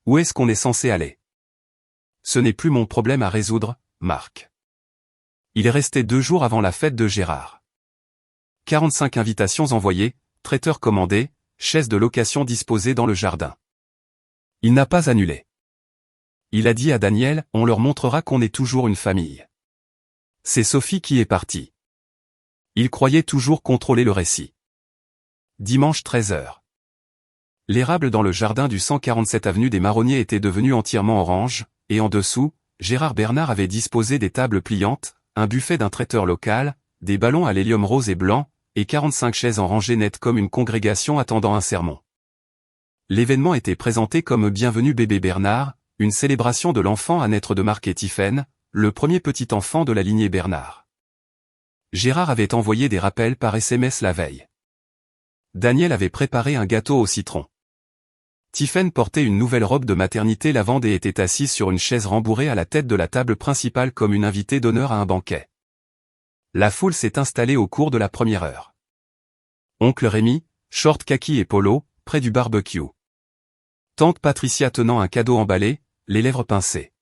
Où est-ce qu'on est censé aller? Ce n'est plus mon problème à résoudre, Marc. Il est resté 2 jours avant la fête de Gérard. 45 invitations envoyées, traiteur commandé, chaises de location disposées dans le jardin. Il n'a pas annulé. Il a dit à Daniel, on leur montrera qu'on est toujours une famille. C'est Sophie qui est partie. Il croyait toujours contrôler le récit. Dimanche 13h. L'érable dans le jardin du 147 avenue des Marronniers était devenu entièrement orange, et en dessous, Gérard Bernard avait disposé des tables pliantes, un buffet d'un traiteur local, des ballons à l'hélium rose et blanc, et 45 chaises en rangée nette comme une congrégation attendant un sermon. L'événement était présenté comme Bienvenue bébé Bernard, une célébration de l'enfant à naître de Marc et Tiphaine, le premier petit enfant de la lignée Bernard. Gérard avait envoyé des rappels par SMS la veille. Daniel avait préparé un gâteau au citron. Tiphaine portait une nouvelle robe de maternité lavande et était assise sur une chaise rembourrée à la tête de la table principale comme une invitée d'honneur à un banquet. La foule s'est installée au cours de la première heure. Oncle Rémi, short kaki et polo, près du barbecue. Tante Patricia tenant un cadeau emballé, les lèvres pincées.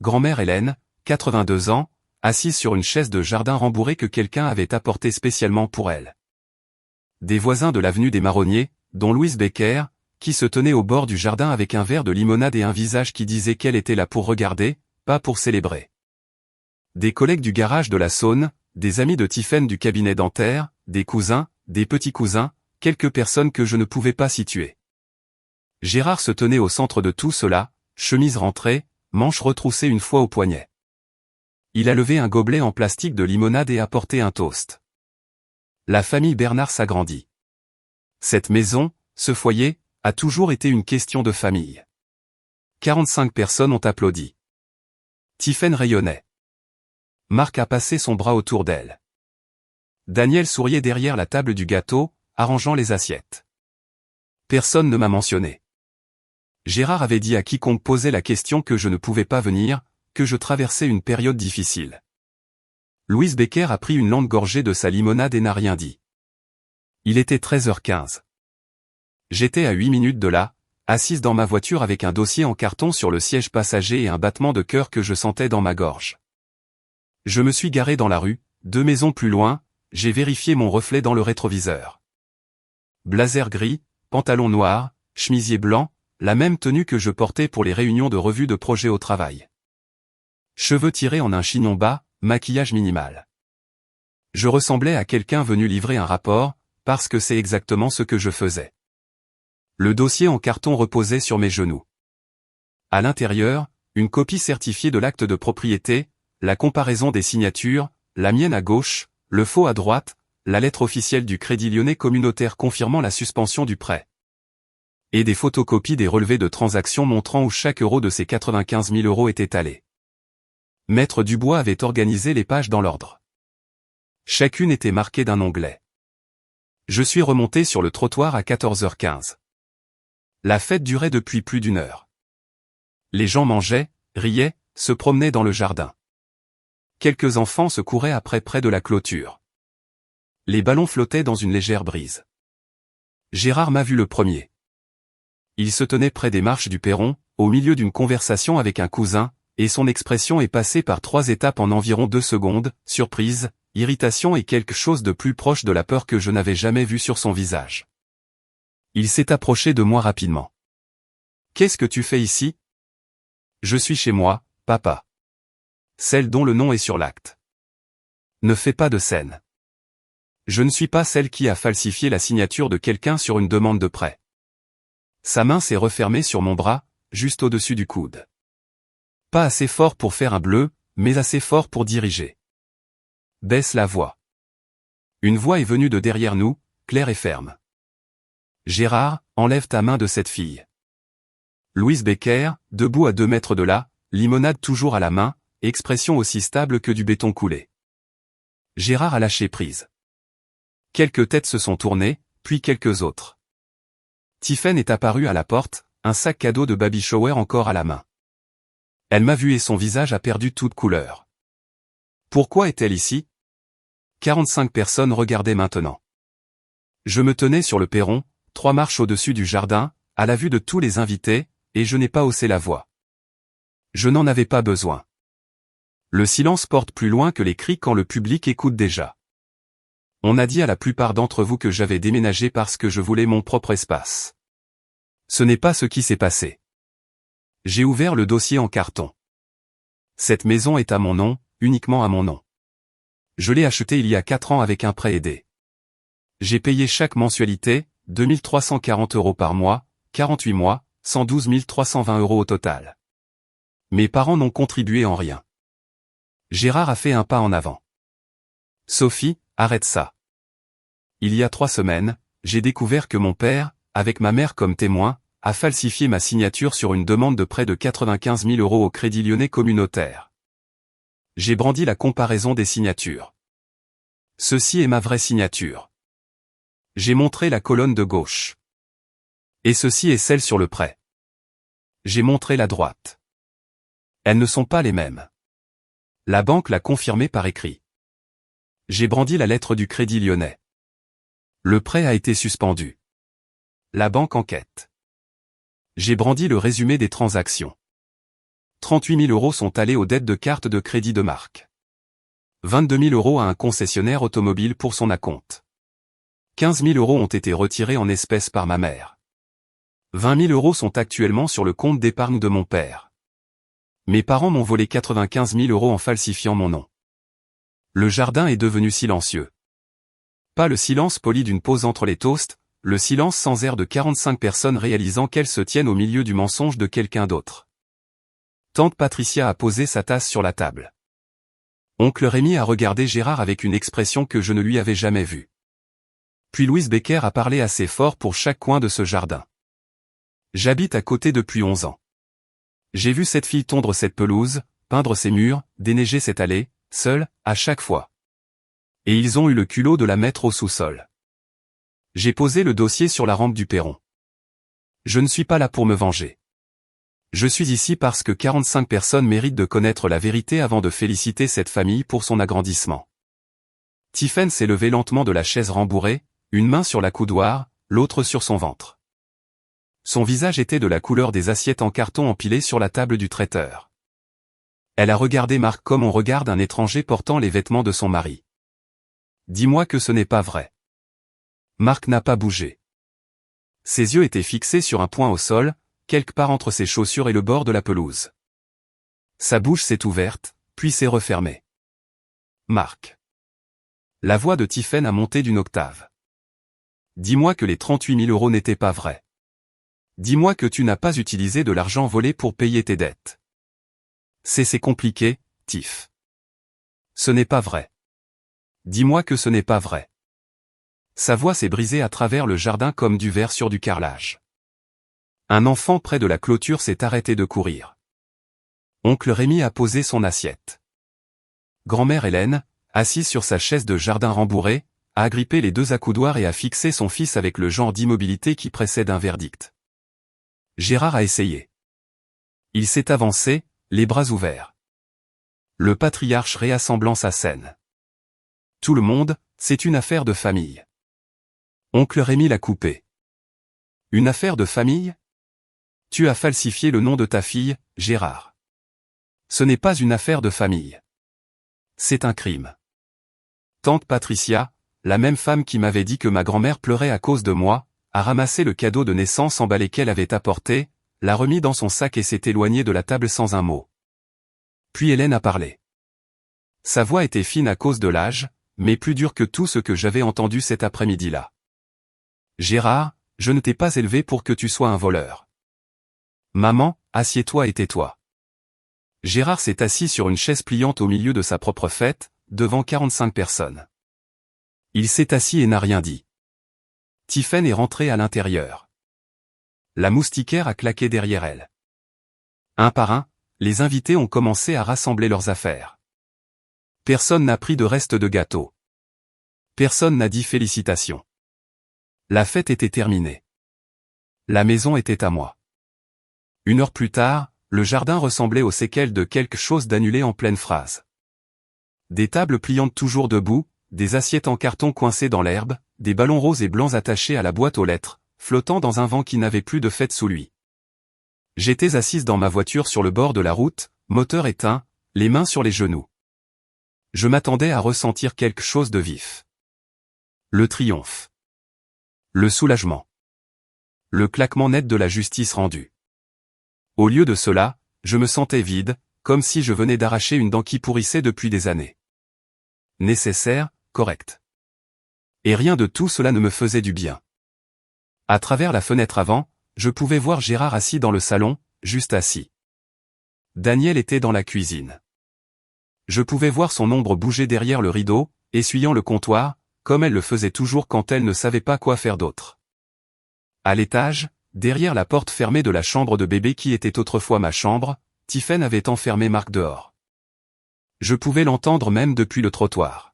Grand-mère Hélène, 82 ans, assise sur une chaise de jardin rembourrée que quelqu'un avait apportée spécialement pour elle. Des voisins de l'avenue des Marronniers, dont Louise Becker, qui se tenait au bord du jardin avec un verre de limonade et un visage qui disait qu'elle était là pour regarder, pas pour célébrer. Des collègues du garage de la Saône, des amis de Tiphaine du cabinet dentaire, des cousins, des petits-cousins, quelques personnes que je ne pouvais pas situer. Gérard se tenait au centre de tout cela, chemise rentrée, manches retroussées une fois au poignet. Il a levé un gobelet en plastique de limonade et apporté un toast. La famille Bernard s'agrandit. Cette maison, ce foyer, a toujours été une question de famille. 45 personnes ont applaudi. Tiphaine rayonnait. Marc a passé son bras autour d'elle. Daniel souriait derrière la table du gâteau, arrangeant les assiettes. Personne ne m'a mentionné. Gérard avait dit à quiconque posait la question que je ne pouvais pas venir, que je traversais une période difficile. Louise Becker a pris une longue gorgée de sa limonade et n'a rien dit. Il était 13h15. J'étais à 8 minutes de là, assise dans ma voiture avec un dossier en carton sur le siège passager et un battement de cœur que je sentais dans ma gorge. Je me suis garé dans la rue, 2 maisons plus loin, j'ai vérifié mon reflet dans le rétroviseur. Blazer gris, pantalon noir, chemisier blanc, la même tenue que je portais pour les réunions de revue de projet au travail. Cheveux tirés en un chignon bas, maquillage minimal. Je ressemblais à quelqu'un venu livrer un rapport, parce que c'est exactement ce que je faisais. Le dossier en carton reposait sur mes genoux. À l'intérieur, une copie certifiée de l'acte de propriété, la comparaison des signatures, la mienne à gauche, le faux à droite, la lettre officielle du Crédit Lyonnais communautaire confirmant la suspension du prêt. Et des photocopies des relevés de transactions montrant où chaque euro de ces 95 000 € était allé. Maître Dubois avait organisé les pages dans l'ordre. Chacune était marquée d'un onglet. Je suis remonté sur le trottoir à 14h15. La fête durait depuis plus d'1 heure. Les gens mangeaient, riaient, se promenaient dans le jardin. Quelques enfants se couraient après près de la clôture. Les ballons flottaient dans une légère brise. Gérard m'a vu le premier. Il se tenait près des marches du perron, au milieu d'une conversation avec un cousin, et son expression est passée par 3 étapes en environ 2 secondes, surprise, irritation et quelque chose de plus proche de la peur que je n'avais jamais vu sur son visage. Il s'est approché de moi rapidement. Qu'est-ce que tu fais ici? Je suis chez moi, papa. Celle dont le nom est sur l'acte. Ne fais pas de scène. Je ne suis pas celle qui a falsifié la signature de quelqu'un sur une demande de prêt. Sa main s'est refermée sur mon bras, juste au-dessus du coude. Pas assez fort pour faire un bleu, mais assez fort pour diriger. Baisse la voix. Une voix est venue de derrière nous, claire et ferme. Gérard, enlève ta main de cette fille. Louise Becker, debout à 2 mètres de là, limonade toujours à la main, expression aussi stable que du béton coulé. Gérard a lâché prise. Quelques têtes se sont tournées, puis quelques autres. Tiffen est apparue à la porte, un sac cadeau de baby shower encore à la main. Elle m'a vu et son visage a perdu toute couleur. Pourquoi est-elle ici? 45 personnes regardaient maintenant. Je me tenais sur le perron, 3 marches au-dessus du jardin, à la vue de tous les invités, et je n'ai pas haussé la voix. Je n'en avais pas besoin. Le silence porte plus loin que les cris quand le public écoute déjà. On a dit à la plupart d'entre vous que j'avais déménagé parce que je voulais mon propre espace. Ce n'est pas ce qui s'est passé. J'ai ouvert le dossier en carton. Cette maison est à mon nom, uniquement à mon nom. Je l'ai achetée il y a 4 ans avec un prêt aidé. J'ai payé chaque mensualité, 2 340 € par mois, 48 mois, 112 320 € au total. Mes parents n'ont contribué en rien. Gérard a fait un pas en avant. Sophie, arrête ça. Il y a 3 semaines, j'ai découvert que mon père, avec ma mère comme témoin, a falsifié ma signature sur une demande de prêt de 95 000 € au Crédit Lyonnais communautaire. J'ai brandi la comparaison des signatures. Ceci est ma vraie signature. J'ai montré la colonne de gauche. Et ceci est celle sur le prêt. J'ai montré la droite. Elles ne sont pas les mêmes. La banque l'a confirmé par écrit. J'ai brandi la lettre du Crédit Lyonnais. Le prêt a été suspendu. La banque enquête. J'ai brandi le résumé des transactions. 38 000 € sont allés aux dettes de carte de crédit de marque. 22 000 € à un concessionnaire automobile pour son acompte. 15 000 € ont été retirés en espèces par ma mère. 20 000 € sont actuellement sur le compte d'épargne de mon père. Mes parents m'ont volé 95 000 € en falsifiant mon nom. Le jardin est devenu silencieux. Pas le silence poli d'une pause entre les toasts, le silence sans air de 45 personnes réalisant qu'elles se tiennent au milieu du mensonge de quelqu'un d'autre. Tante Patricia a posé sa tasse sur la table. Oncle Rémi a regardé Gérard avec une expression que je ne lui avais jamais vue. Puis Louise Becker a parlé assez fort pour chaque coin de ce jardin. J'habite à côté depuis 11 ans. J'ai vu cette fille tondre cette pelouse, peindre ces murs, déneiger cette allée, seule, à chaque fois. Et ils ont eu le culot de la mettre au sous-sol. J'ai posé le dossier sur la rampe du perron. Je ne suis pas là pour me venger. Je suis ici parce que 45 personnes méritent de connaître la vérité avant de féliciter cette famille pour son agrandissement. Tiffen s'est levée lentement de la chaise rembourrée, une main sur la coudoir, l'autre sur son ventre. Son visage était de la couleur des assiettes en carton empilées sur la table du traiteur. Elle a regardé Marc comme on regarde un étranger portant les vêtements de son mari. Dis-moi que ce n'est pas vrai. Marc n'a pas bougé. Ses yeux étaient fixés sur un point au sol, quelque part entre ses chaussures et le bord de la pelouse. Sa bouche s'est ouverte, puis s'est refermée. Marc. La voix de Tiffen a monté d'une octave. Dis-moi que les 38 000 € n'étaient pas vrais. Dis-moi que tu n'as pas utilisé de l'argent volé pour payer tes dettes. C'est compliqué, Tiff. Ce n'est pas vrai. Dis-moi que ce n'est pas vrai. Sa voix s'est brisée à travers le jardin comme du verre sur du carrelage. Un enfant près de la clôture s'est arrêté de courir. Oncle Rémi a posé son assiette. Grand-mère Hélène, assise sur sa chaise de jardin rembourrée, a agrippé les 2 accoudoirs et a fixé son fils avec le genre d'immobilité qui précède un verdict. Gérard a essayé. Il s'est avancé, les bras ouverts. Le patriarche réassemblant sa scène. Tout le monde, c'est une affaire de famille. Oncle Rémi l'a coupé. Une affaire de famille? Tu as falsifié le nom de ta fille, Gérard. Ce n'est pas une affaire de famille. C'est un crime. Tante Patricia, la même femme qui m'avait dit que ma grand-mère pleurait à cause de moi, a ramassé le cadeau de naissance emballé qu'elle avait apporté, l'a remis dans son sac et s'est éloigné de la table sans un mot. Puis Hélène a parlé. Sa voix était fine à cause de l'âge, mais plus dure que tout ce que j'avais entendu cet après-midi-là. Gérard, je ne t'ai pas élevé pour que tu sois un voleur. Maman, assieds-toi et tais-toi. Gérard s'est assis sur une chaise pliante au milieu de sa propre fête, devant 45 personnes. Il s'est assis et n'a rien dit. Tiphaine est rentrée à l'intérieur. La moustiquaire a claqué derrière elle. Un par un, les invités ont commencé à rassembler leurs affaires. Personne n'a pris de reste de gâteau. Personne n'a dit félicitations. La fête était terminée. La maison était à moi. 1 heure plus tard, le jardin ressemblait aux séquelles de quelque chose d'annulé en pleine phrase. Des tables pliantes toujours debout, des assiettes en carton coincées dans l'herbe, des ballons roses et blancs attachés à la boîte aux lettres, flottant dans un vent qui n'avait plus de fête sous lui. J'étais assise dans ma voiture sur le bord de la route, moteur éteint, les mains sur les genoux. Je m'attendais à ressentir quelque chose de vif. Le triomphe. Le soulagement. Le claquement net de la justice rendue. Au lieu de cela, je me sentais vide, comme si je venais d'arracher une dent qui pourrissait depuis des années. Nécessaire, correct. Et rien de tout cela ne me faisait du bien. À travers la fenêtre avant, je pouvais voir Gérard assis dans le salon, juste assis. Daniel était dans la cuisine. Je pouvais voir son ombre bouger derrière le rideau, essuyant le comptoir, comme elle le faisait toujours quand elle ne savait pas quoi faire d'autre. À l'étage, derrière la porte fermée de la chambre de bébé qui était autrefois ma chambre, Tiphaine avait enfermé Marc dehors. Je pouvais l'entendre même depuis le trottoir.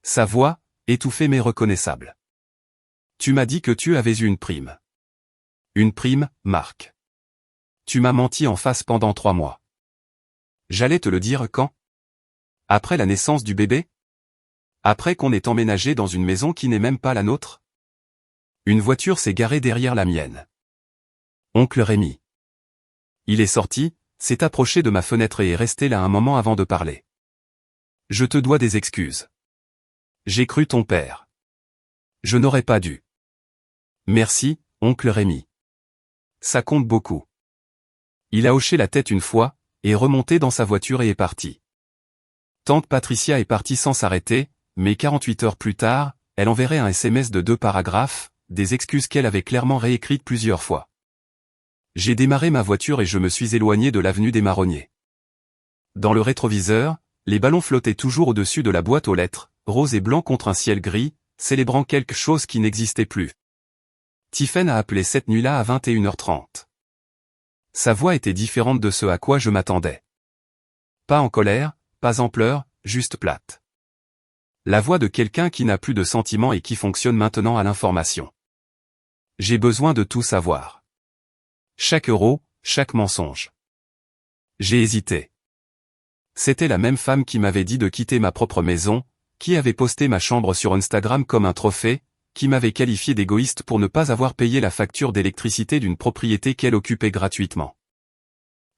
Sa voix, étouffée mais reconnaissable. Tu m'as dit que tu avais eu une prime. Une prime, Marc. Tu m'as menti en face pendant 3 mois. J'allais te le dire quand? Après la naissance du bébé? Après qu'on ait emménagé dans une maison qui n'est même pas la nôtre? Une voiture s'est garée derrière la mienne. Oncle Rémi. Il est sorti, s'est approché de ma fenêtre et est resté là un moment avant de parler. Je te dois des excuses. J'ai cru ton père. Je n'aurais pas dû. Merci, oncle Rémi. Ça compte beaucoup. Il a hoché la tête une fois, est remonté dans sa voiture et est parti. Tante Patricia est partie sans s'arrêter, mais 48 heures plus tard, elle enverrait un SMS de 2 paragraphes, des excuses qu'elle avait clairement réécrites plusieurs fois. J'ai démarré ma voiture et je me suis éloigné de l'avenue des Marronniers. Dans le rétroviseur, les ballons flottaient toujours au-dessus de la boîte aux lettres, rose et blanc contre un ciel gris, célébrant quelque chose qui n'existait plus. Tiphaine a appelé cette nuit-là à 21h30. Sa voix était différente de ce à quoi je m'attendais. Pas en colère, pas en pleurs, juste plate. La voix de quelqu'un qui n'a plus de sentiments et qui fonctionne maintenant à l'information. J'ai besoin de tout savoir. Chaque euro, chaque mensonge. J'ai hésité. C'était la même femme qui m'avait dit de quitter ma propre maison, qui avait posté ma chambre sur Instagram comme un trophée, qui m'avait qualifié d'égoïste pour ne pas avoir payé la facture d'électricité d'une propriété qu'elle occupait gratuitement.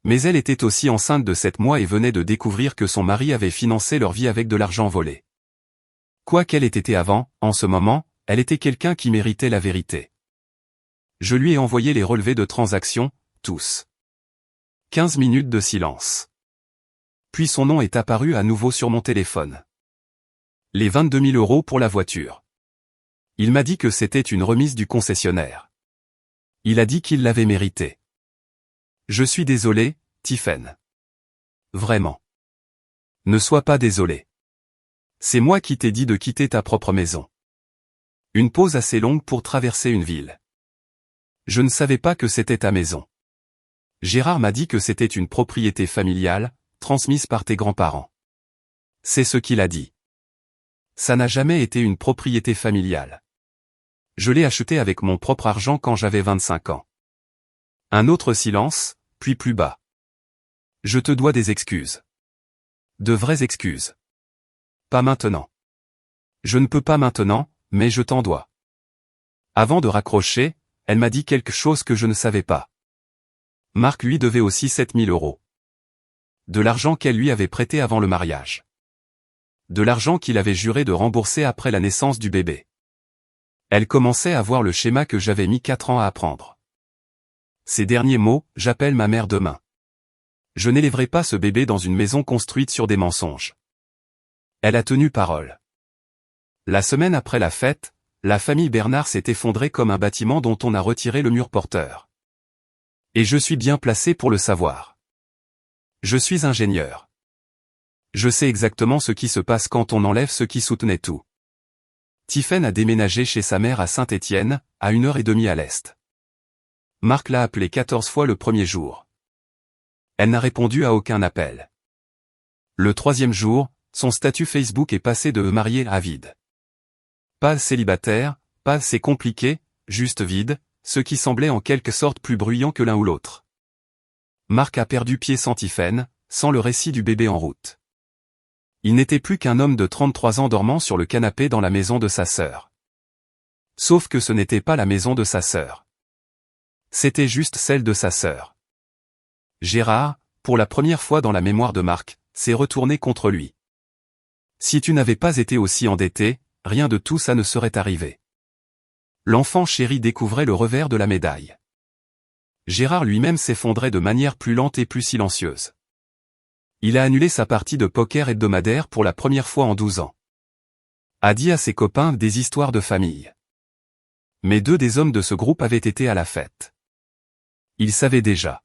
Mais elle était aussi enceinte de 7 mois et venait de découvrir que son mari avait financé leur vie avec de l'argent volé. Quoi qu'elle ait été avant, en ce moment, elle était quelqu'un qui méritait la vérité. Je lui ai envoyé les relevés de transactions, tous. 15 minutes de silence. Puis son nom est apparu à nouveau sur mon téléphone. Les 22 000 euros pour la voiture. Il m'a dit que c'était une remise du concessionnaire. Il a dit qu'il l'avait mérité. Je suis désolé, Tiphaine. Vraiment. Ne sois pas désolé. C'est moi qui t'ai dit de quitter ta propre maison. Une pause assez longue pour traverser une ville. Je ne savais pas que c'était ta maison. Gérard m'a dit que c'était une propriété familiale, transmise par tes grands-parents. C'est ce qu'il a dit. Ça n'a jamais été une propriété familiale. Je l'ai achetée avec mon propre argent quand j'avais 25 ans. Un autre silence, puis plus bas. Je te dois des excuses. De vraies excuses. Pas maintenant. Je ne peux pas maintenant, mais je t'en dois. Avant de raccrocher, elle m'a dit quelque chose que je ne savais pas. Marc lui devait aussi 7 000 euros. De l'argent qu'elle lui avait prêté avant le mariage. De l'argent qu'il avait juré de rembourser après la naissance du bébé. Elle commençait à voir le schéma que j'avais mis 4 ans à apprendre. Ces derniers mots, j'appelle ma mère demain. Je n'élèverai pas ce bébé dans une maison construite sur des mensonges. Elle a tenu parole. La semaine après la fête, la famille Bernard s'est effondrée comme un bâtiment dont on a retiré le mur porteur. Et je suis bien placé pour le savoir. Je suis ingénieur. Je sais exactement ce qui se passe quand on enlève ce qui soutenait tout. Tiphaine a déménagé chez sa mère à Saint-Étienne, à 1h30 à l'est. Marc l'a appelée 14 fois le premier jour. Elle n'a répondu à aucun appel. Le troisième jour, son statut Facebook est passé de marié à vide. Pas célibataire, pas c'est compliqué, juste vide, ce qui semblait en quelque sorte plus bruyant que l'un ou l'autre. Marc a perdu pied sans Tiphaine, sans le récit du bébé en route. Il n'était plus qu'un homme de 33 ans dormant sur le canapé dans la maison de sa sœur. Sauf que ce n'était pas la maison de sa sœur. C'était juste celle de sa sœur. Gérard, pour la première fois dans la mémoire de Marc, s'est retourné contre lui. Si tu n'avais pas été aussi endetté, rien de tout ça ne serait arrivé. L'enfant chéri découvrait le revers de la médaille. Gérard lui-même s'effondrait de manière plus lente et plus silencieuse. Il a annulé sa partie de poker hebdomadaire pour la première fois en 12 ans. A dit à ses copains des histoires de famille. Mais 2 des hommes de ce groupe avaient été à la fête. Ils savaient déjà.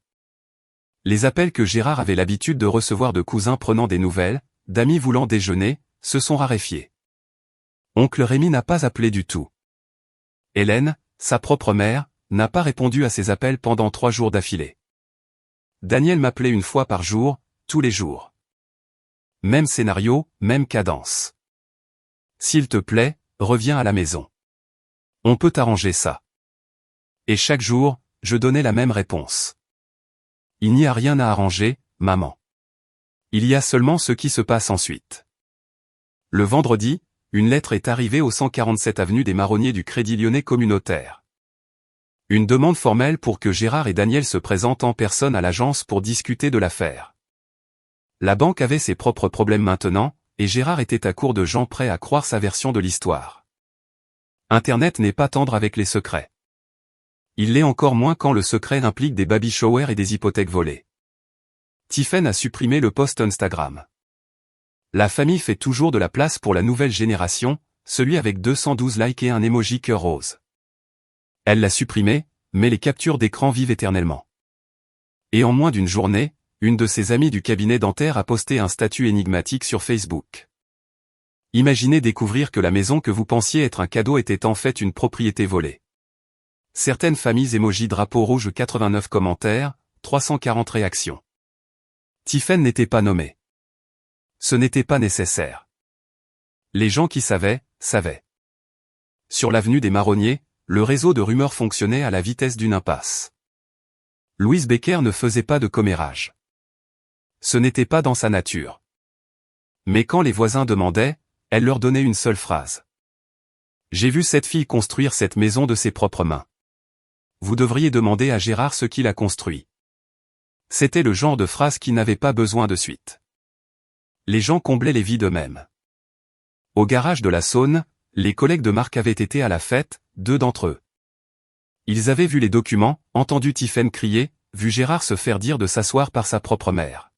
Les appels que Gérard avait l'habitude de recevoir de cousins prenant des nouvelles, d'amis voulant déjeuner, se sont raréfiés. Oncle Rémi n'a pas appelé du tout. Hélène, sa propre mère, n'a pas répondu à ses appels pendant 3 jours d'affilée. Daniel m'appelait 1 fois par jour, tous les jours. Même scénario, même cadence. S'il te plaît, reviens à la maison. On peut arranger ça. Et chaque jour, je donnais la même réponse. Il n'y a rien à arranger, maman. Il y a seulement ce qui se passe ensuite. Le vendredi, une lettre est arrivée au 147 avenue des Marronniers du Crédit Lyonnais communautaire. Une demande formelle pour que Gérard et Daniel se présentent en personne à l'agence pour discuter de l'affaire. La banque avait ses propres problèmes maintenant, et Gérard était à court de gens prêts à croire sa version de l'histoire. Internet n'est pas tendre avec les secrets. Il l'est encore moins quand le secret implique des baby showers et des hypothèques volées. Tiphaine a supprimé le post Instagram. La famille fait toujours de la place pour la nouvelle génération, celui avec 212 likes et un emoji cœur rose. Elle l'a supprimé, mais les captures d'écran vivent éternellement. Et en moins d'une journée, une de ses amies du cabinet dentaire a posté un statut énigmatique sur Facebook. Imaginez découvrir que la maison que vous pensiez être un cadeau était en fait une propriété volée. Certaines familles emoji drapeau rouge 89 commentaires, 340 réactions. Tiphaine n'était pas nommée. Ce n'était pas nécessaire. Les gens qui savaient, savaient. Sur l'avenue des Marronniers, le réseau de rumeurs fonctionnait à la vitesse d'une impasse. Louise Becker ne faisait pas de commérage. Ce n'était pas dans sa nature. Mais quand les voisins demandaient, elle leur donnait une seule phrase. J'ai vu cette fille construire cette maison de ses propres mains. Vous devriez demander à Gérard ce qu'il a construit. C'était le genre de phrase qui n'avait pas besoin de suite. Les gens comblaient les vides eux-mêmes. Au garage de la Saône, les collègues de Marc avaient été à la fête, 2 d'entre eux. Ils avaient vu les documents, entendu Tiphaine crier, vu Gérard se faire dire de s'asseoir par sa propre mère.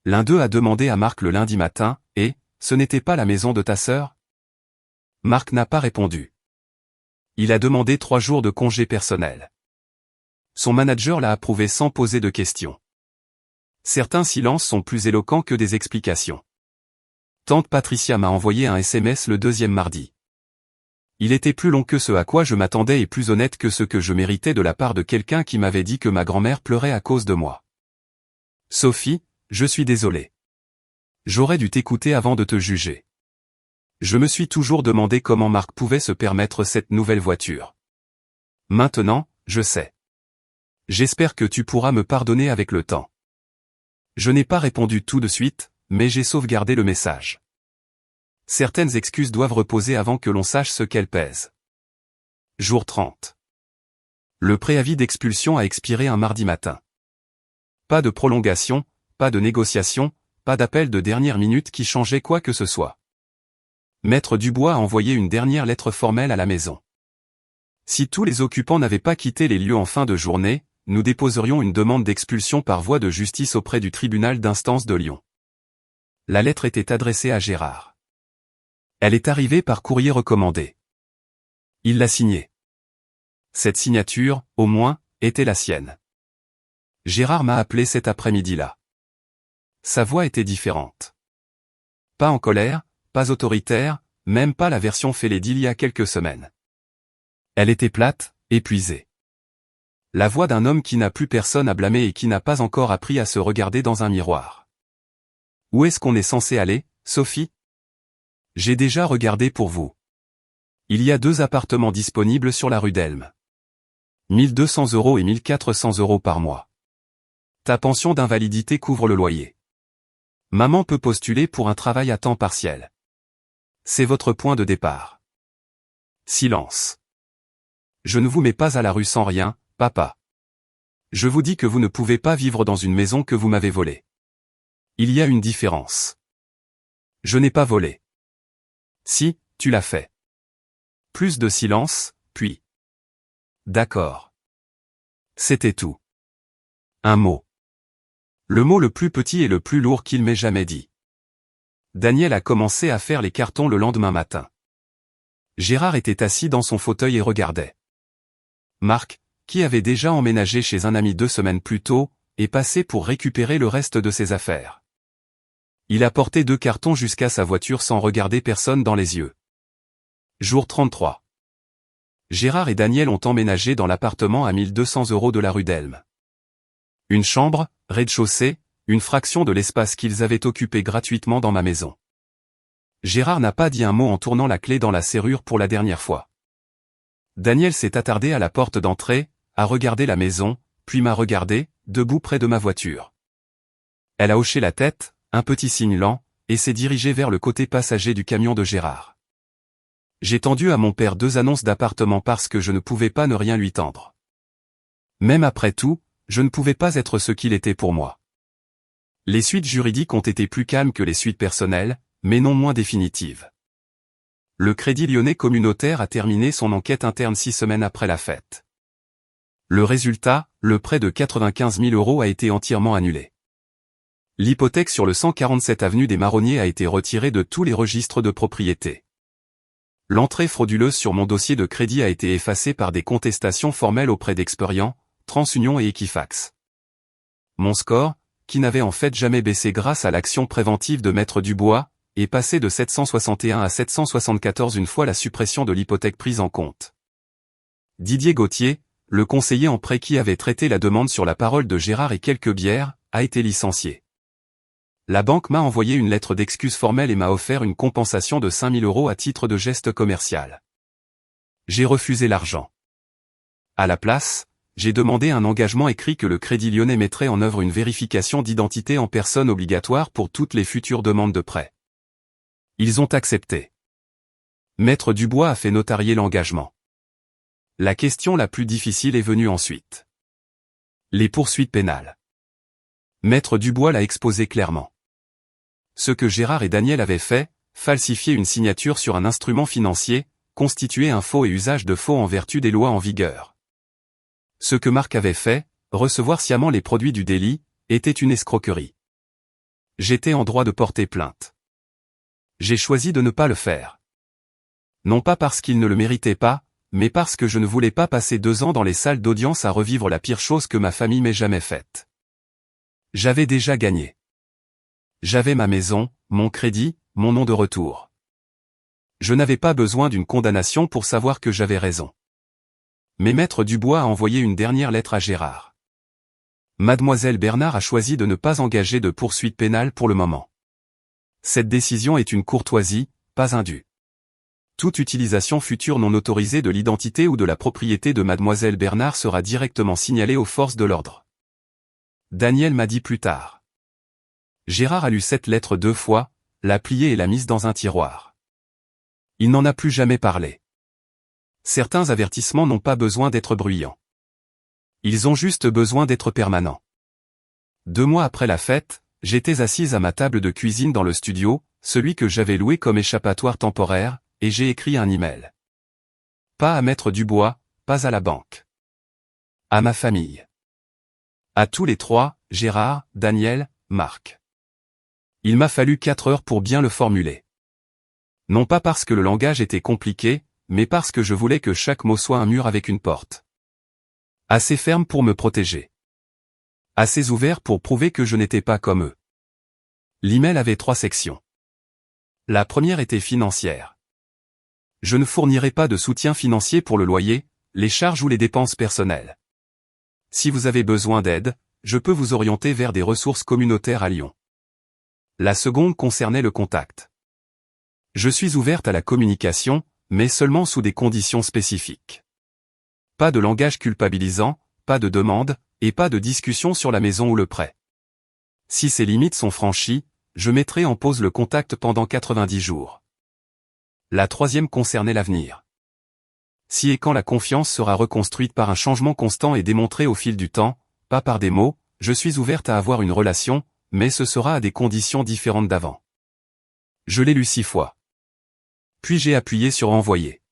L'un d'eux a demandé à Marc le lundi matin, « Et, ce n'était pas la maison de ta sœur ?» Marc n'a pas répondu. Il a demandé 3 jours de congé personnel. Son manager l'a approuvé sans poser de questions. Certains silences sont plus éloquents que des explications. Tante Patricia m'a envoyé un SMS le 2e mardi. Il était plus long que ce à quoi je m'attendais et plus honnête que ce que je méritais de la part de quelqu'un qui m'avait dit que ma grand-mère pleurait à cause de moi. Sophie, je suis désolé. J'aurais dû t'écouter avant de te juger. Je me suis toujours demandé comment Marc pouvait se permettre cette nouvelle voiture. Maintenant, je sais. J'espère que tu pourras me pardonner avec le temps. Je n'ai pas répondu tout de suite, mais j'ai sauvegardé le message. Certaines excuses doivent reposer avant que l'on sache ce qu'elles pèsent. Jour 30. Le préavis d'expulsion a expiré un mardi matin. Pas de prolongation, pas de négociation, pas d'appel de dernière minute qui changeait quoi que ce soit. Maître Dubois a envoyé une dernière lettre formelle à la maison. Si tous les occupants n'avaient pas quitté les lieux en fin de journée, nous déposerions une demande d'expulsion par voie de justice auprès du tribunal d'instance de Lyon. La lettre était adressée à Gérard. Elle est arrivée par courrier recommandé. Il l'a signée. Cette signature, au moins, était la sienne. Gérard m'a appelé cet après-midi-là. Sa voix était différente. Pas en colère, pas autoritaire, même pas la version fêlée d'il y a quelques semaines. Elle était plate, épuisée. La voix d'un homme qui n'a plus personne à blâmer et qui n'a pas encore appris à se regarder dans un miroir. Où est-ce qu'on est censé aller, Sophie? J'ai déjà regardé pour vous. Il y a 2 appartements disponibles sur la rue d'Elme. 1200 € et 1400 € par mois. Ta pension d'invalidité couvre le loyer. Maman peut postuler pour un travail à temps partiel. C'est votre point de départ. Silence. Je ne vous mets pas à la rue sans rien, papa. Je vous dis que vous ne pouvez pas vivre dans une maison que vous m'avez volée. Il y a une différence. Je n'ai pas volé. Si, tu l'as fait. Plus de silence, puis. D'accord. C'était tout. Un mot. Le mot le plus petit et le plus lourd qu'il m'ait jamais dit. Daniel a commencé à faire les cartons le lendemain matin. Gérard était assis dans son fauteuil et regardait. Marc, qui avait déjà emménagé chez un ami 2 semaines plus tôt, est passé pour récupérer le reste de ses affaires. Il a porté 2 cartons jusqu'à sa voiture sans regarder personne dans les yeux. Jour 33. Gérard et Daniel ont emménagé dans l'appartement à 1200 € de la rue d'Elme. Une chambre, rez-de-chaussée, une fraction de l'espace qu'ils avaient occupé gratuitement dans ma maison. Gérard n'a pas dit un mot en tournant la clé dans la serrure pour la dernière fois. Daniel s'est attardé à la porte d'entrée, a regardé la maison, puis m'a regardé, debout près de ma voiture. Elle a hoché la tête, un petit signe lent, et s'est dirigée vers le côté passager du camion de Gérard. J'ai tendu à mon père 2 annonces d'appartement parce que je ne pouvais pas ne rien lui tendre. Même après tout, je ne pouvais pas être ce qu'il était pour moi. Les suites juridiques ont été plus calmes que les suites personnelles, mais non moins définitives. Le Crédit Lyonnais communautaire a terminé son enquête interne 6 semaines après la fête. Le résultat, le prêt de 95 000 € a été entièrement annulé. L'hypothèque sur le 147 avenue des Marronniers a été retirée de tous les registres de propriété. L'entrée frauduleuse sur mon dossier de crédit a été effacée par des contestations formelles auprès d'Experian, TransUnion et Equifax. Mon score, qui n'avait en fait jamais baissé grâce à l'action préventive de Maître Dubois, est passé de 761 à 774 une fois la suppression de l'hypothèque prise en compte. Didier Gauthier, le conseiller en prêt qui avait traité la demande sur la parole de Gérard et quelques bières, a été licencié. La banque m'a envoyé une lettre d'excuse formelle et m'a offert une compensation de 5 000 € à titre de geste commercial. J'ai refusé l'argent. À la place, j'ai demandé un engagement écrit que le Crédit Lyonnais mettrait en œuvre une vérification d'identité en personne obligatoire pour toutes les futures demandes de prêt. Ils ont accepté. Maître Dubois a fait notarier l'engagement. La question la plus difficile est venue ensuite. Les poursuites pénales. Maître Dubois l'a exposé clairement. Ce que Gérard et Daniel avaient fait, falsifier une signature sur un instrument financier, constituer un faux et usage de faux en vertu des lois en vigueur. Ce que Marc avait fait, recevoir sciemment les produits du délit, était une escroquerie. J'étais en droit de porter plainte. J'ai choisi de ne pas le faire. Non pas parce qu'il ne le méritait pas, mais parce que je ne voulais pas passer 2 ans dans les salles d'audience à revivre la pire chose que ma famille m'ait jamais faite. J'avais déjà gagné. J'avais ma maison, mon crédit, mon nom de retour. Je n'avais pas besoin d'une condamnation pour savoir que j'avais raison. Mais Maître Dubois a envoyé une dernière lettre à Gérard. Mademoiselle Bernard a choisi de ne pas engager de poursuite pénale pour le moment. Cette décision est une courtoisie, pas un dû. Toute utilisation future non autorisée de l'identité ou de la propriété de Mademoiselle Bernard sera directement signalée aux forces de l'ordre. Daniel m'a dit plus tard. Gérard a lu cette lettre 2 fois, l'a pliée et l'a mise dans un tiroir. Il n'en a plus jamais parlé. Certains avertissements n'ont pas besoin d'être bruyants. Ils ont juste besoin d'être permanents. 2 mois après la fête, j'étais assise à ma table de cuisine dans le studio, celui que j'avais loué comme échappatoire temporaire, et j'ai écrit un email. Pas à Maître Dubois, pas à la banque. À ma famille. À tous les trois, Gérard, Daniel, Marc. Il m'a fallu 4 heures pour bien le formuler. Non pas parce que le langage était compliqué, mais parce que je voulais que chaque mot soit un mur avec une porte. Assez ferme pour me protéger. Assez ouvert pour prouver que je n'étais pas comme eux. L'email avait 3 sections. La première était financière. Je ne fournirai pas de soutien financier pour le loyer, les charges ou les dépenses personnelles. Si vous avez besoin d'aide, je peux vous orienter vers des ressources communautaires à Lyon. La seconde concernait le contact. Je suis ouverte à la communication, mais seulement sous des conditions spécifiques. Pas de langage culpabilisant, pas de demande, et pas de discussion sur la maison ou le prêt. Si ces limites sont franchies, je mettrai en pause le contact pendant 90 jours. La troisième concernait l'avenir. Si et quand la confiance sera reconstruite par un changement constant et démontré au fil du temps, pas par des mots, je suis ouverte à avoir une relation, mais ce sera à des conditions différentes d'avant. Je l'ai lu 6 fois. Puis j'ai appuyé sur envoyer.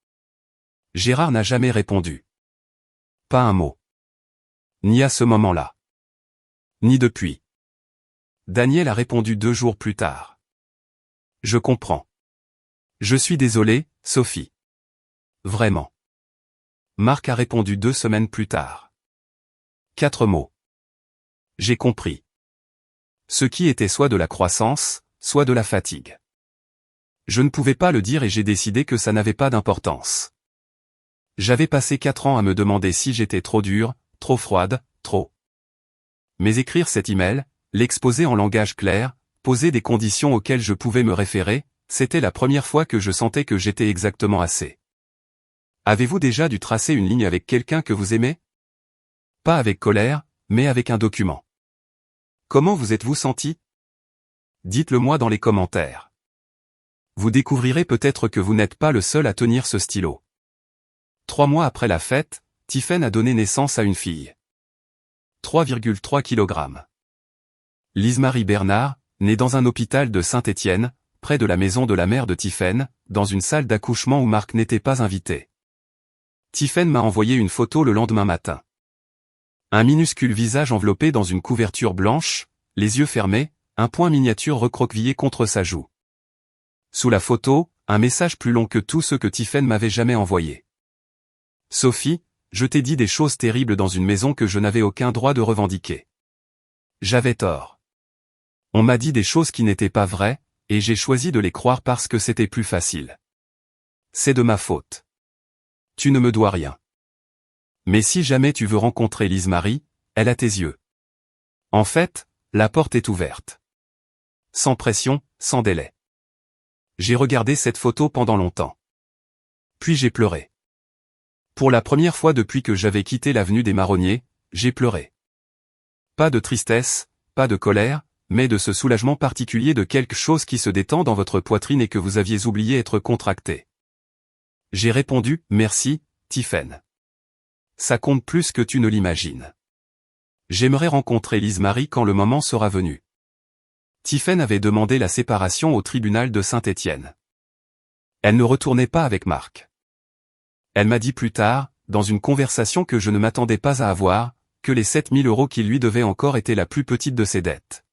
Gérard n'a jamais répondu. Pas un mot. Ni à ce moment-là. Ni depuis. Daniel a répondu 2 jours plus tard. Je comprends. Je suis désolé, Sophie. Vraiment. Marc a répondu 2 semaines plus tard. 4 mots. J'ai compris. Ce qui était soit de la croissance, soit de la fatigue. Je ne pouvais pas le dire et j'ai décidé que ça n'avait pas d'importance. J'avais passé 4 ans à me demander si j'étais trop dure, trop froide, trop. Mais écrire cet email, l'exposer en langage clair, poser des conditions auxquelles je pouvais me référer, c'était la première fois que je sentais que j'étais exactement assez. Avez-vous déjà dû tracer une ligne avec quelqu'un que vous aimez? Pas avec colère, mais avec un document. Comment vous êtes-vous senti? Dites-le moi dans les commentaires. Vous découvrirez peut-être que vous n'êtes pas le seul à tenir ce stylo. 3 mois après la fête, Tiphaine a donné naissance à une fille. 3,3 kg. Lise-Marie Bernard, née dans un hôpital de Saint-Étienne, près de la maison de la mère de Tiphaine, dans une salle d'accouchement où Marc n'était pas invité. Tiphaine m'a envoyé une photo le lendemain matin. Un minuscule visage enveloppé dans une couverture blanche, les yeux fermés, un poing miniature recroquevillé contre sa joue. Sous la photo, un message plus long que tout ce que Tiphaine m'avait jamais envoyé. Sophie, je t'ai dit des choses terribles dans une maison que je n'avais aucun droit de revendiquer. J'avais tort. On m'a dit des choses qui n'étaient pas vraies, et j'ai choisi de les croire parce que c'était plus facile. C'est de ma faute. Tu ne me dois rien. Mais si jamais tu veux rencontrer Lise-Marie, elle a tes yeux. En fait, la porte est ouverte. Sans pression, sans délai. J'ai regardé cette photo pendant longtemps. Puis j'ai pleuré. Pour la première fois depuis que j'avais quitté l'avenue des Marronniers, j'ai pleuré. Pas de tristesse, pas de colère, mais de ce soulagement particulier de quelque chose qui se détend dans votre poitrine et que vous aviez oublié être contracté. J'ai répondu, merci, Tiphaine. Ça compte plus que tu ne l'imagines. J'aimerais rencontrer Lise-Marie quand le moment sera venu. Tiphaine avait demandé la séparation au tribunal de Saint-Étienne. Elle ne retournait pas avec Marc. Elle m'a dit plus tard, dans une conversation que je ne m'attendais pas à avoir, que les 7 000 € qu'il lui devait encore étaient la plus petite de ses dettes.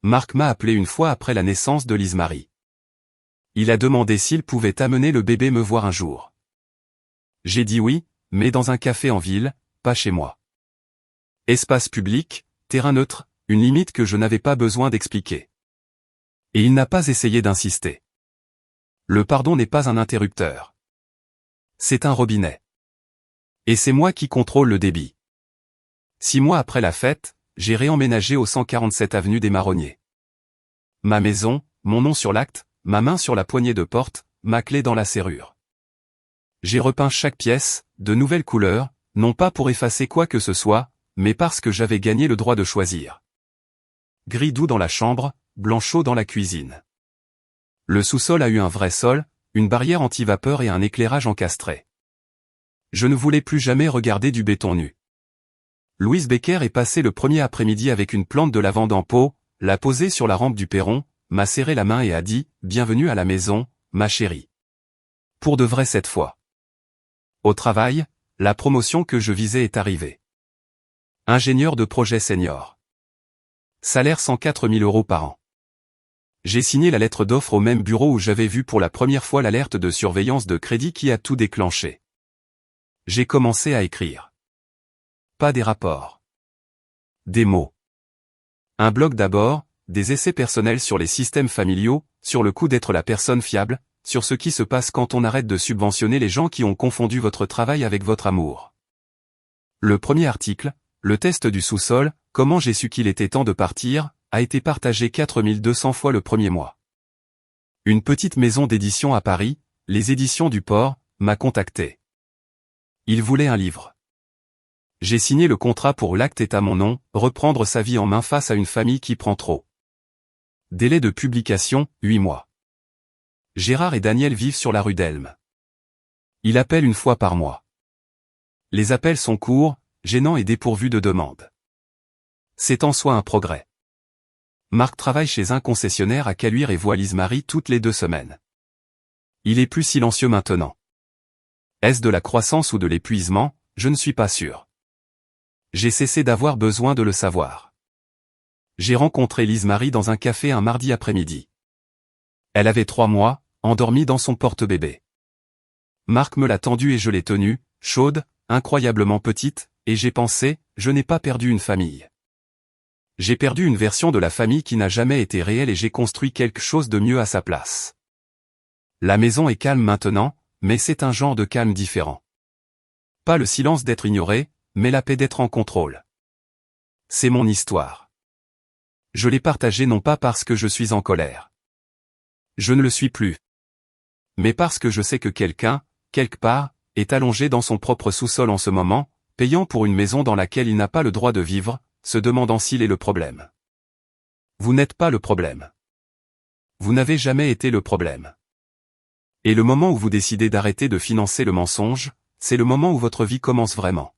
Marc m'a appelé une fois après la naissance de Lise-Marie. Il a demandé s'il pouvait amener le bébé me voir un jour. J'ai dit oui, mais dans un café en ville, pas chez moi. Espace public, terrain neutre, une limite que je n'avais pas besoin d'expliquer. Et il n'a pas essayé d'insister. Le pardon n'est pas un interrupteur. C'est un robinet. Et c'est moi qui contrôle le débit. 6 mois après la fête, j'ai réemménagé au 147 avenue des Marronniers. Ma maison, mon nom sur l'acte, ma main sur la poignée de porte, ma clé dans la serrure. J'ai repeint chaque pièce, de nouvelles couleurs, non pas pour effacer quoi que ce soit, mais parce que j'avais gagné le droit de choisir. Gris doux dans la chambre, blanc chaud dans la cuisine. Le sous-sol a eu un vrai sol, une barrière anti-vapeur et un éclairage encastré. Je ne voulais plus jamais regarder du béton nu. Louise Becker est passée le premier après-midi avec une plante de lavande en pot, l'a posée sur la rampe du perron, m'a serré la main et a dit « Bienvenue à la maison, ma chérie ». Pour de vrai cette fois. Au travail, la promotion que je visais est arrivée. Ingénieur de projet senior. Salaire 104 000 € par an. J'ai signé la lettre d'offre au même bureau où j'avais vu pour la première fois l'alerte de surveillance de crédit qui a tout déclenché. J'ai commencé à écrire. Pas des rapports. Des mots. Un blog d'abord, des essais personnels sur les systèmes familiaux, sur le coup d'être la personne fiable, sur ce qui se passe quand on arrête de subventionner les gens qui ont confondu votre travail avec votre amour. Le premier article, le test du sous-sol, comment j'ai su qu'il était temps de partir, a été partagé 4200 fois le premier mois. Une petite maison d'édition à Paris, les éditions du Port, m'a contacté. Il voulait un livre. J'ai signé le contrat pour l'acte est à mon nom, reprendre sa vie en main face à une famille qui prend trop. Délai de publication, 8 mois. Gérard et Daniel vivent sur la rue d'Elme. Il appelle une fois par mois. Les appels sont courts, gênants et dépourvus de demandes. C'est en soi un progrès. Marc travaille chez un concessionnaire à Caluire et voit Lise-Marie toutes les 2 semaines. Il est plus silencieux maintenant. Est-ce de la croissance ou de l'épuisement? Je ne suis pas sûr. J'ai cessé d'avoir besoin de le savoir. J'ai rencontré Lise-Marie dans un café un mardi après-midi. Elle avait 3 mois, endormie dans son porte-bébé. Marc me l'a tendue et je l'ai tenue, chaude, incroyablement petite, et j'ai pensé, je n'ai pas perdu une famille. J'ai perdu une version de la famille qui n'a jamais été réelle et j'ai construit quelque chose de mieux à sa place. La maison est calme maintenant, mais c'est un genre de calme différent. Pas le silence d'être ignoré, mais la paix d'être en contrôle. C'est mon histoire. Je l'ai partagée non pas parce que je suis en colère. Je ne le suis plus. Mais parce que je sais que quelqu'un, quelque part, est allongé dans son propre sous-sol en ce moment, payant pour une maison dans laquelle il n'a pas le droit de vivre, se demandant s'il est le problème. Vous n'êtes pas le problème. Vous n'avez jamais été le problème. Et le moment où vous décidez d'arrêter de financer le mensonge, c'est le moment où votre vie commence vraiment.